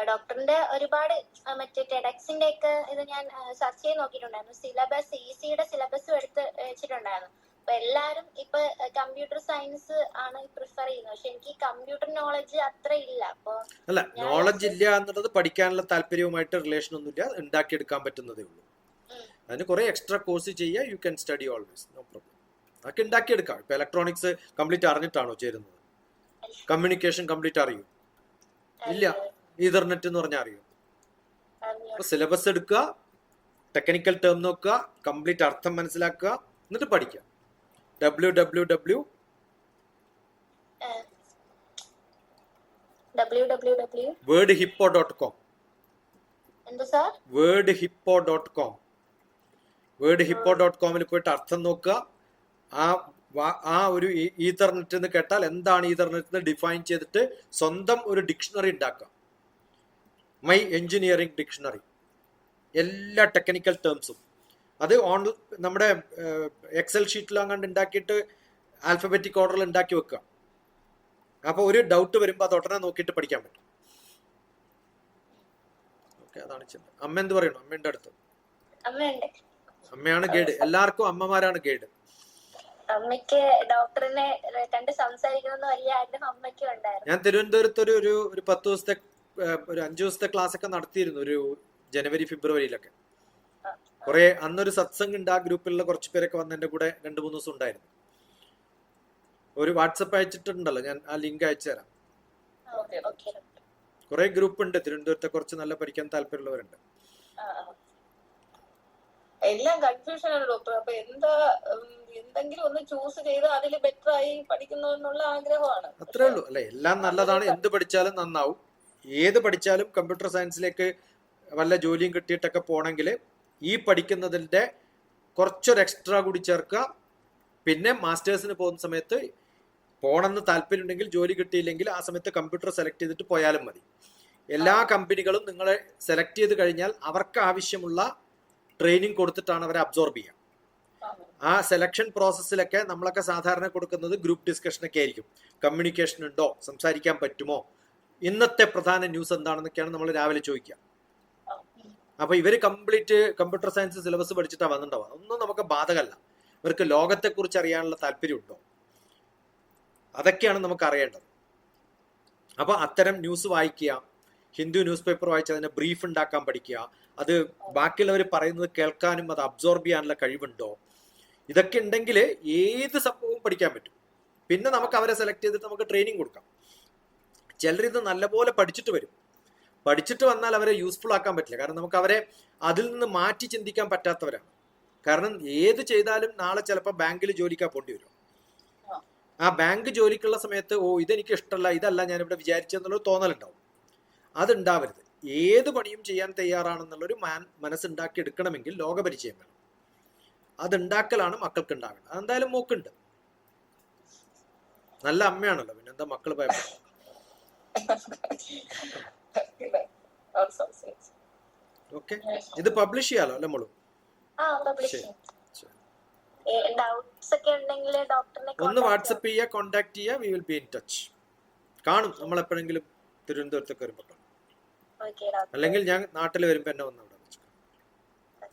ഡോക്ടറിന്റെ ഒരുപാട് മറ്റേ ടെഡക്സിന്റെ ഒക്കെ ഇത് ഞാൻ സെർച്ച് ചെയ്ത് നോക്കിയിട്ടുണ്ടായിരുന്നു. സിലബസ്, ECയുടെ സിലബസും എടുത്ത് വെച്ചിട്ടുണ്ടായിരുന്നു. അപ്പൊ എല്ലാരും ഇപ്പൊ കമ്പ്യൂട്ടർ സയൻസ് ആണ് പ്രിഫർ ചെയ്യുന്നത്. പക്ഷെ എനിക്ക് കമ്പ്യൂട്ടർ നോളജ് അത്ര ഇല്ല. അപ്പൊ അല്ല, നോളജ് ഇല്ല എന്നുള്ളത് പഠിക്കാനുള്ള താല്പര്യവുമായിട്ട് റിലേഷൻ ഒന്നുമില്ല, ഉണ്ടാക്കിയെടുക്കാൻ പറ്റുന്നതേ ഉള്ളൂ. അതിന് കുറെ എക്സ്ട്രാ കോഴ്സ് ചെയ്യുക, you can study always, no problem. അതൊക്കെ ഉണ്ടാക്കിയെടുക്കാം. ഇപ്പൊ ഇലക്ട്രോണിക്സ് കംപ്ലീറ്റ് അറിഞ്ഞിട്ടാണോ ചേരുന്നത്? കമ്മ്യൂണിക്കേഷൻ കംപ്ലീറ്റ് അറിയൂ? ഇല്ല. ഈതർനെറ്റ് എന്ന് പറഞ്ഞാൽ അറിയൂ? അപ്പൊ സിലബസ് എടുക്കുക, ടെക്നിക്കൽ ടേം നോക്കുക, കംപ്ലീറ്റ് അർത്ഥം മനസ്സിലാക്കുക, എന്നിട്ട് പഠിക്കുക. www.wordhippo.com എന്താ സാർ? wordhippo.com wordhippo.com പോയിട്ട് അർത്ഥം നോക്കുക. ആ ഒരു ഈതർനെറ്റ് എന്ന് കേട്ടാൽ എന്താണ് ഈതർനെറ്റ് എന്ന് ഡിഫൈൻ ചെയ്തിട്ട് സ്വന്തം ഒരു ഡിക്ഷണറി ഉണ്ടാക്കുക. മൈ എഞ്ചിനീയറിംഗ് ഡിക്ഷണറി, എല്ലാ ടെക്നിക്കൽ ടേംസും. അത് നമ്മുടെ എക്സൽ ഷീറ്റിൽ അങ്ങോട്ട് ഉണ്ടാക്കിയിട്ട് ആൽഫബറ്റിക് ഓർഡറിൽ ഉണ്ടാക്കി വെക്കുക. അപ്പോൾ ഒരു ഡൗട്ട് വരുമ്പോൾ അത് ഉടനെ നോക്കിയിട്ട് പഠിക്കാൻ പറ്റും. ഓക്കെ, അതാണ് ചിന്ത. അമ്മ എന്ത് പറയണു? അമ്മയുടെ അടുത്ത് അമ്മയാണ് ഗൈഡ്. എല്ലാവർക്കും അമ്മമാരാണ് ഗൈഡ്. അമ്മയ്ക്ക് ഡോക്ടറിനെ കണ്ട് സംസാരിക്കണമെന്ന് വലിയ ആഗ്രഹം അമ്മയ്ക്കും ഉണ്ടായിരുന്നു. ഞാൻ തിരുവനന്തപുരത്ത് ഒരു 10 ദിവസത്തെ ഒരു 5 ദിവസത്തെ ക്ലാസ് ഒക്കെ നടത്തിയിരുന്നു, ഒരു ജനുവരി ഫെബ്രുവരിയിലൊക്കെ. കുറെ അന്നൊരു സത്സംഗ് ഉണ്ട്, ആ ഗ്രൂപ്പിലുള്ള കുറച്ച് പേരൊക്കെ വന്ന് എന്റെ കൂടെ 2-3 ദിവസം ഉണ്ടായിരുന്നു. ഒരു വാട്സപ്പ് അയച്ചിട്ടുണ്ടല്ലോ, ഞാൻ ആ ലിങ്ക് അയച്ചു തരാം. കുറെ ഗ്രൂപ്പ് ഉണ്ട് തിരുവനന്തപുരത്തെ, കുറച്ച് നല്ല പഠിക്കാൻ താല്പര്യമുള്ളവരുണ്ട്. എല്ലാം കൺഫ്യൂഷൻ ആണ് ഡോക്ടർ. അപ്പൊ എന്തെങ്കിലും ഒന്ന് ചൂസ് ചെയ്ത് അതിൽ ബെറ്റർ ആയി പഠിക്കുന്നു എന്നുള്ള ആഗ്രഹമാണ്. അത്രേ ഉള്ളൂ അല്ലെ? എല്ലാം നല്ലതാണ്, എന്ത് പഠിച്ചാലും നന്നാവും. ഏത് പഠിച്ചാലും കമ്പ്യൂട്ടർ സയൻസിലേക്ക് വല്ല ജോലിയും കിട്ടിയിട്ടൊക്കെ പോണെങ്കിൽ ഈ പഠിക്കുന്നതിന്റെ കുറച്ചൊരു എക്സ്ട്രാ കൂടി ചേർക്കുക. പിന്നെ മാസ്റ്റേഴ്സിന് പോകുന്ന സമയത്ത് പോകണമെന്ന് താല്പര്യം ഉണ്ടെങ്കിൽ, ജോലി കിട്ടിയില്ലെങ്കിൽ ആ സമയത്ത് കമ്പ്യൂട്ടർ സെലക്ട് ചെയ്തിട്ട് പോയാലും മതി. എല്ലാ കമ്പനികളും നിങ്ങളെ സെലക്ട് ചെയ്ത് കഴിഞ്ഞാൽ അവർക്ക് ആവശ്യമുള്ള ട്രെയിനിങ് കൊടുത്തിട്ടാണ് അവരെ അബ്സോർബ് ചെയ്യുക. ആ സെലക്ഷൻ പ്രോസസ്സിലൊക്കെ നമ്മളൊക്കെ സാധാരണ കൊടുക്കുന്നത് ഗ്രൂപ്പ് ഡിസ്കഷനൊക്കെ ആയിരിക്കും. കമ്മ്യൂണിക്കേഷൻ ഉണ്ടോ, സംസാരിക്കാൻ പറ്റുമോ, ഇന്നത്തെ പ്രധാന ന്യൂസ് എന്താണെന്നൊക്കെയാണ് നമ്മൾ രാവിലെ ചോദിക്കുക. അപ്പൊ ഇവര് കംപ്ലീറ്റ് കമ്പ്യൂട്ടർ സയൻസ് സിലബസ് പഠിച്ചിട്ടാണ് വന്നിട്ടുണ്ടാവുക. ഒന്നും നമുക്ക് ബാധകമല്ല. ഇവർക്ക് ലോകത്തെക്കുറിച്ച് അറിയാനുള്ള താല്പര്യമുണ്ടോ, അതൊക്കെയാണ് നമുക്ക് അറിയേണ്ടത്. അപ്പൊ അത്തരം ന്യൂസ് വായിക്കുക, ഹിന്ദു ന്യൂസ് പേപ്പർ വായിച്ച് അതിനെ ബ്രീഫ് ഉണ്ടാക്കാൻ പഠിക്കുക. അത് ബാക്കിയുള്ളവർ പറയുന്നത് കേൾക്കാനും അത് അബ്സോർബ് ചെയ്യാനുള്ള കഴിവുണ്ടോ, ഇതൊക്കെ ഉണ്ടെങ്കിൽ ഏത് സംഭവവും പഠിക്കാൻ പറ്റും. പിന്നെ നമുക്ക് അവരെ സെലക്ട് ചെയ്തിട്ട് നമുക്ക് ട്രെയിനിങ് കൊടുക്കാം. ചിലരിത് നല്ലപോലെ പഠിച്ചിട്ട് വരും. പഠിച്ചിട്ട് വന്നാൽ അവരെ യൂസ്ഫുൾ ആക്കാൻ പറ്റില്ല. കാരണം നമുക്ക് അവരെ അതിൽ നിന്ന് മാറ്റി ചിന്തിക്കാൻ പറ്റാത്തവരാണ്. കാരണം ഏത് ചെയ്താലും നാളെ ചിലപ്പോൾ ബാങ്കിൽ ജോലിക്കാൻ പോണ്ടി വരും. ആ ബാങ്ക് ജോലിക്കുള്ള സമയത്ത് ഇതെനിക്ക് ഇഷ്ടമല്ല, ഇതല്ല ഞാനിവിടെ വിചാരിച്ചെന്നുള്ളൊരു തോന്നലുണ്ടാവും. അതുണ്ടാവരുത്. ഏത് പണിയും ചെയ്യാൻ തയ്യാറാണെന്നുള്ളൊരു മനസ്സുണ്ടാക്കി എടുക്കണമെങ്കിൽ ലോകപരിചയം വേണം. അതുണ്ടാക്കലാണ് മക്കൾക്ക് ഉണ്ടാകേണ്ടത്. അതെന്തായാലും മോക്കുണ്ട്. നല്ല അമ്മയാണല്ലോ, പിന്നെന്താ മക്കള് ഭയപ്പെടും. ഓക്കെ, ഇത് പബ്ലിഷ് ചെയ്യാലോ അല്ലേ മോളു? ഒന്ന് വാട്സപ്പ് ചെയ്യുക, കോണ്ടാക്ട് ചെയ്യുക. We will be in touch. കാണും നമ്മൾ എപ്പോഴെങ്കിലും തിരുവനന്തപുരത്തൊക്കെ വരുമ്പോ കാണും. അല്ലെങ്കിൽ ഞാൻ നാട്ടിൽ വരുമ്പോ എന്നെ വന്ന് അവിടെ വെച്ചു.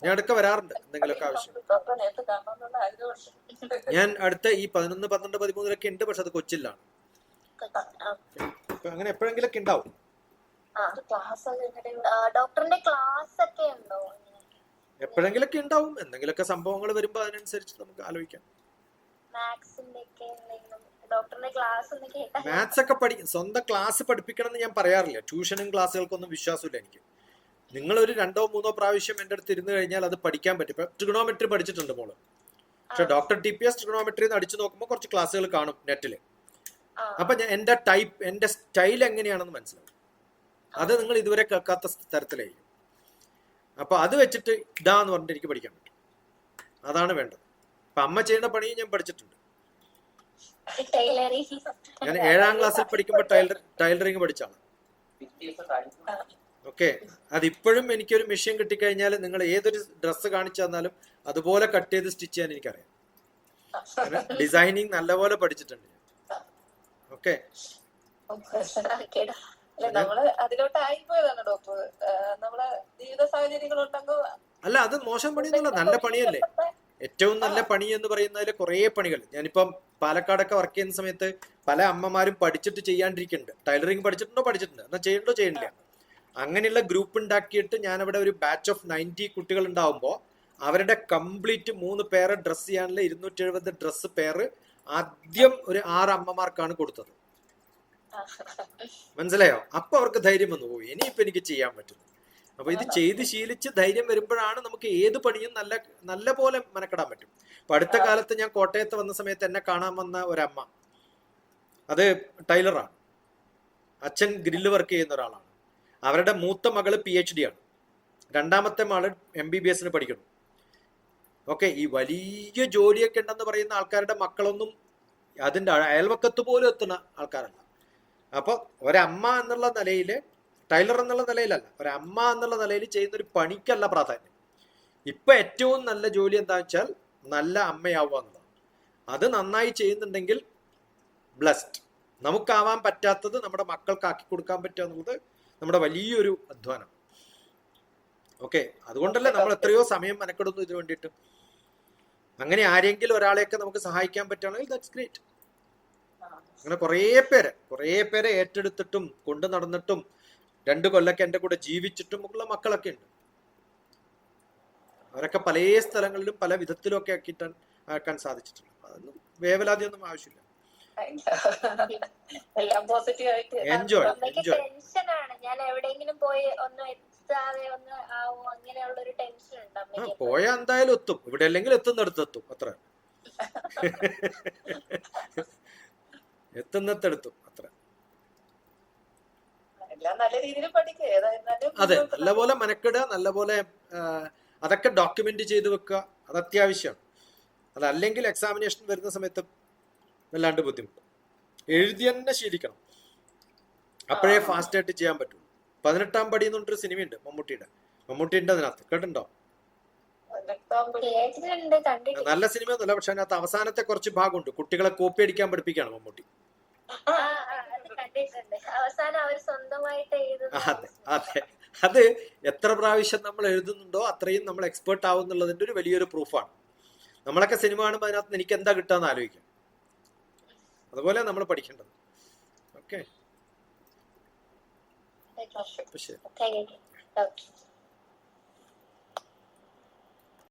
ഞാൻ അടുക്ക വരാറുണ്ട് എന്തെങ്കിലുമൊക്കെ ആവശ്യം. ഞാൻ അടുത്ത ഈ 11, 12, 13 ഉണ്ട്, പക്ഷെ അത് കൊച്ചിലാണ്. അങ്ങനെ എപ്പോഴെങ്കിലൊക്കെ ഉണ്ടാവും. ഡോക്ടറിന്റെ ക്ലാസ് ഒക്കെ ഉണ്ടോ? എപ്പോഴെങ്കിലൊക്കെ ഉണ്ടാവും. എന്തെങ്കിലുമൊക്കെ സംഭവങ്ങൾ വരുമ്പോ അതിനനുസരിച്ച് നമുക്ക് ആലോചിക്കാം. മാത്സ് ഒക്കെ പഠിക്കും. സ്വന്തം ക്ലാസ് പഠിപ്പിക്കണം എന്ന് ഞാൻ പറയാറില്ല. ട്യൂഷനും ക്ലാസ്സുകൾക്കൊന്നും വിശ്വാസമില്ല എനിക്ക്. നിങ്ങൾ ഒരു 2-3 പ്രാവശ്യം എൻ്റെ അടുത്ത് ഇരുന്ന് കഴിഞ്ഞാൽ അത് പഠിക്കാൻ പറ്റും. ഇപ്പൊ ട്രിഗണോമെട്രി പഠിച്ചിട്ടുണ്ട് മോള്, പക്ഷെ DrTPS ട്രിഗണോമെട്രി അടിച്ചു നോക്കുമ്പോൾ കുറച്ച് ക്ലാസ്സുകൾ കാണും നെറ്റില്. അപ്പൊ എന്റെ സ്റ്റൈൽ എങ്ങനെയാണെന്ന് മനസ്സിലാവും. അത് നിങ്ങൾ ഇതുവരെ കേൾക്കാത്ത തരത്തിലായിരിക്കും. അപ്പൊ അത് വെച്ചിട്ട് ഇതാന്ന് പറഞ്ഞിട്ട് എനിക്ക് പഠിക്കാൻ പറ്റും. അതാണ് വേണ്ടത്. അപ്പൊ അമ്മ ചെയ്യുന്ന പണിയും ഞാൻ പഠിച്ചിട്ടുണ്ട്. ഞാൻ 7ാം ക്ലാസ്സിൽ പഠിക്കുമ്പോൾ ടൈലറിങ് പഠിച്ചാണ്. ഓക്കെ, അതിപ്പോഴും എനിക്കൊരു മെഷീൻ കിട്ടിക്കഴിഞ്ഞാൽ നിങ്ങൾ ഏതൊരു ഡ്രസ്സ് കാണിച്ചു തന്നാലും അതുപോലെ കട്ട് ചെയ്ത് സ്റ്റിച്ച് ചെയ്യാൻ എനിക്കറിയാം. ഡിസൈനിങ് നല്ലപോലെ പഠിച്ചിട്ടുണ്ട്. ഓക്കെ, അല്ല അത് മോശം പണിയൊന്നുമല്ല, നല്ല പണിയല്ലേ. ഏറ്റവും നല്ല പണി എന്ന് പറയുന്നതിൽ കുറേ പണികൾ. ഞാനിപ്പം പാലക്കാടൊക്കെ വർക്ക് ചെയ്യുന്ന സമയത്ത് പല അമ്മമാരും പഠിച്ചിട്ട് ചെയ്യാണ്ടിരിക്കുന്നുണ്ട്. ടൈലറിങ് പഠിച്ചിട്ടുണ്ട്, എന്നാൽ ചെയ്യണില്ല. അങ്ങനെയുള്ള ഗ്രൂപ്പ് ഉണ്ടാക്കിയിട്ട് ഞാനവിടെ ഒരു ബാച്ച് ഓഫ് 90 കുട്ടികൾ ഉണ്ടാവുമ്പോൾ അവരുടെ കംപ്ലീറ്റ് 3 പേര് ഡ്രസ്സ് ചെയ്യാനുള്ള 270 ഡ്രസ്സ് പേര് ആദ്യം ഒരു 6 അമ്മമാർക്കാണ് കൊടുത്തത്. മനസ്സിലായോ? അപ്പൊ അവർക്ക് ധൈര്യം വന്നു, ഇനിയിപ്പോ എനിക്ക് ചെയ്യാൻ പറ്റും. അപ്പൊ ഇത് ചെയ്ത് ശീലിച്ച് ധൈര്യം വരുമ്പോഴാണ് നമുക്ക് ഏത് പണിയും നല്ല പോലെ മെനക്കെടാൻ പറ്റും. അപ്പൊ അടുത്ത കാലത്ത് ഞാൻ കോട്ടയത്ത് വന്ന സമയത്ത് എന്നെ കാണാൻ വന്ന ഒരമ്മ, അത് ടൈലറാണ്, അച്ഛൻ ഗ്രില്ല് വർക്ക് ചെയ്യുന്ന ഒരാളാണ്. അവരുടെ മൂത്ത മകള് PhD ആണ്. രണ്ടാമത്തെ ആള് MBBS-ന് പഠിക്കണം. ഓക്കെ, ഈ വലിയ ജോലിയൊക്കെ ഉണ്ടെന്ന് പറയുന്ന ആൾക്കാരുടെ മക്കളൊന്നും അതിൻ്റെ അയൽവക്കത്ത് പോലും എത്തുന്ന ആൾക്കാരല്ല. അപ്പോൾ ഒരമ്മ എന്നുള്ള നിലയിൽ, ടൈലർ എന്നുള്ള നിലയിലല്ല, ഒരമ്മ എന്നുള്ള നിലയിൽ ചെയ്യുന്നൊരു പണിക്കല്ല പ്രാധാന്യം. ഇപ്പൊ ഏറ്റവും നല്ല ജോലി എന്താ വെച്ചാൽ നല്ല അമ്മയാവുക എന്നുള്ളതാണ്. അത് നന്നായി ചെയ്യുന്നുണ്ടെങ്കിൽ ബ്ലസ്ഡ്. നമുക്കാവാൻ പറ്റാത്തത് നമ്മുടെ മക്കൾക്കാക്കി കൊടുക്കാൻ പറ്റുക എന്നുള്ളത് നമ്മുടെ വലിയൊരു അധ്വാനം. ഓക്കെ, അതുകൊണ്ടല്ലേ നമ്മൾ എത്രയോ സമയം മെനക്കെടുന്നു ഇതിനു വേണ്ടിയിട്ട്. അങ്ങനെ ആരെങ്കിലും ഒരാളെയൊക്കെ നമുക്ക് സഹായിക്കാൻ പറ്റുകയാണെങ്കിൽ ദാറ്റ്സ് ഗ്രേറ്റ്. അങ്ങനെ കുറേ പേരെ ഏറ്റെടുത്തിട്ടും കൊണ്ടു നടന്നിട്ടും 2 കൊല്ലൊക്കെ എൻ്റെ കൂടെ ജീവിച്ചിട്ടും ഉള്ള മക്കളൊക്കെ ഉണ്ട്. അവരൊക്കെ പല സ്ഥലങ്ങളിലും പല വിധത്തിലും ഒക്കെ ആക്കാൻ സാധിച്ചിട്ടുണ്ട്. അതൊന്നും വേവലാതിയൊന്നും ആവശ്യമില്ല. എല്ലാം പോസിറ്റീവ് ആയിട്ട് എൻജോയ്. ടെൻഷനാണ്, ഞാൻ എവിടെയെങ്കിലും പോയി ഒന്ന് എത്താതെ ഒന്ന് ആവും, അങ്ങനെയുള്ള ഒരു ടെൻഷൻ ഉണ്ട്. പോയാ എന്തായാലും എത്തും, ഇവിടെ അല്ലെങ്കിൽ എത്തുന്നിടത്തെത്തും, അത്ര എത്തുന്നിടത്തെത്തും, അത്ര. നല്ല രീതിയിൽ പഠിക്കുക, അതെ, നല്ലപോലെ മെനക്കെടുക, നല്ലപോലെ അതൊക്കെ ഡോക്യുമെന്റ് ചെയ്ത് വെക്കുക, അത് അത്യാവശ്യമാണ്. അതല്ലെങ്കിൽ എക്സാമിനേഷൻ വരുന്ന സമയത്ത് വല്ലാണ്ട് ബുദ്ധിമുട്ട്. എഴുതി തന്നെ ശീലിക്കണം, അപ്പോഴേ ഫാസ്റ്റ് ആയിട്ട് ചെയ്യാൻ പറ്റുള്ളൂ. 18-ാം പടി എന്ന് പറഞ്ഞൊരു സിനിമയുണ്ട് മമ്മൂട്ടിയുടെ അതിനകത്ത്, കേട്ടിട്ടുണ്ടോ? നല്ല സിനിമയൊന്നുമല്ല, പക്ഷെ അതിനകത്ത് അവസാനത്തെ കുറച്ച് ഭാഗമുണ്ട്, കുട്ടികളെ കോപ്പി അടിക്കാൻ പഠിപ്പിക്കുകയാണ് മമ്മൂട്ടി. അതെ അതെ, അത് എത്ര പ്രാവശ്യം നമ്മൾ എഴുതുന്നുണ്ടോ അത്രയും നമ്മൾ എക്സ്പേർട്ട് ആവും എന്നുള്ളതിന്റെ ഒരു വലിയൊരു പ്രൂഫാണ്. നമ്മളൊക്കെ സിനിമ കാണുമ്പോൾ അതിനകത്ത് എനിക്ക് എന്താ കിട്ടാന്ന് ആലോചിക്കാം. അതുപോലെ നമ്മൾ പഠിക്കേണ്ടത്. ഓക്കെ, ശരി.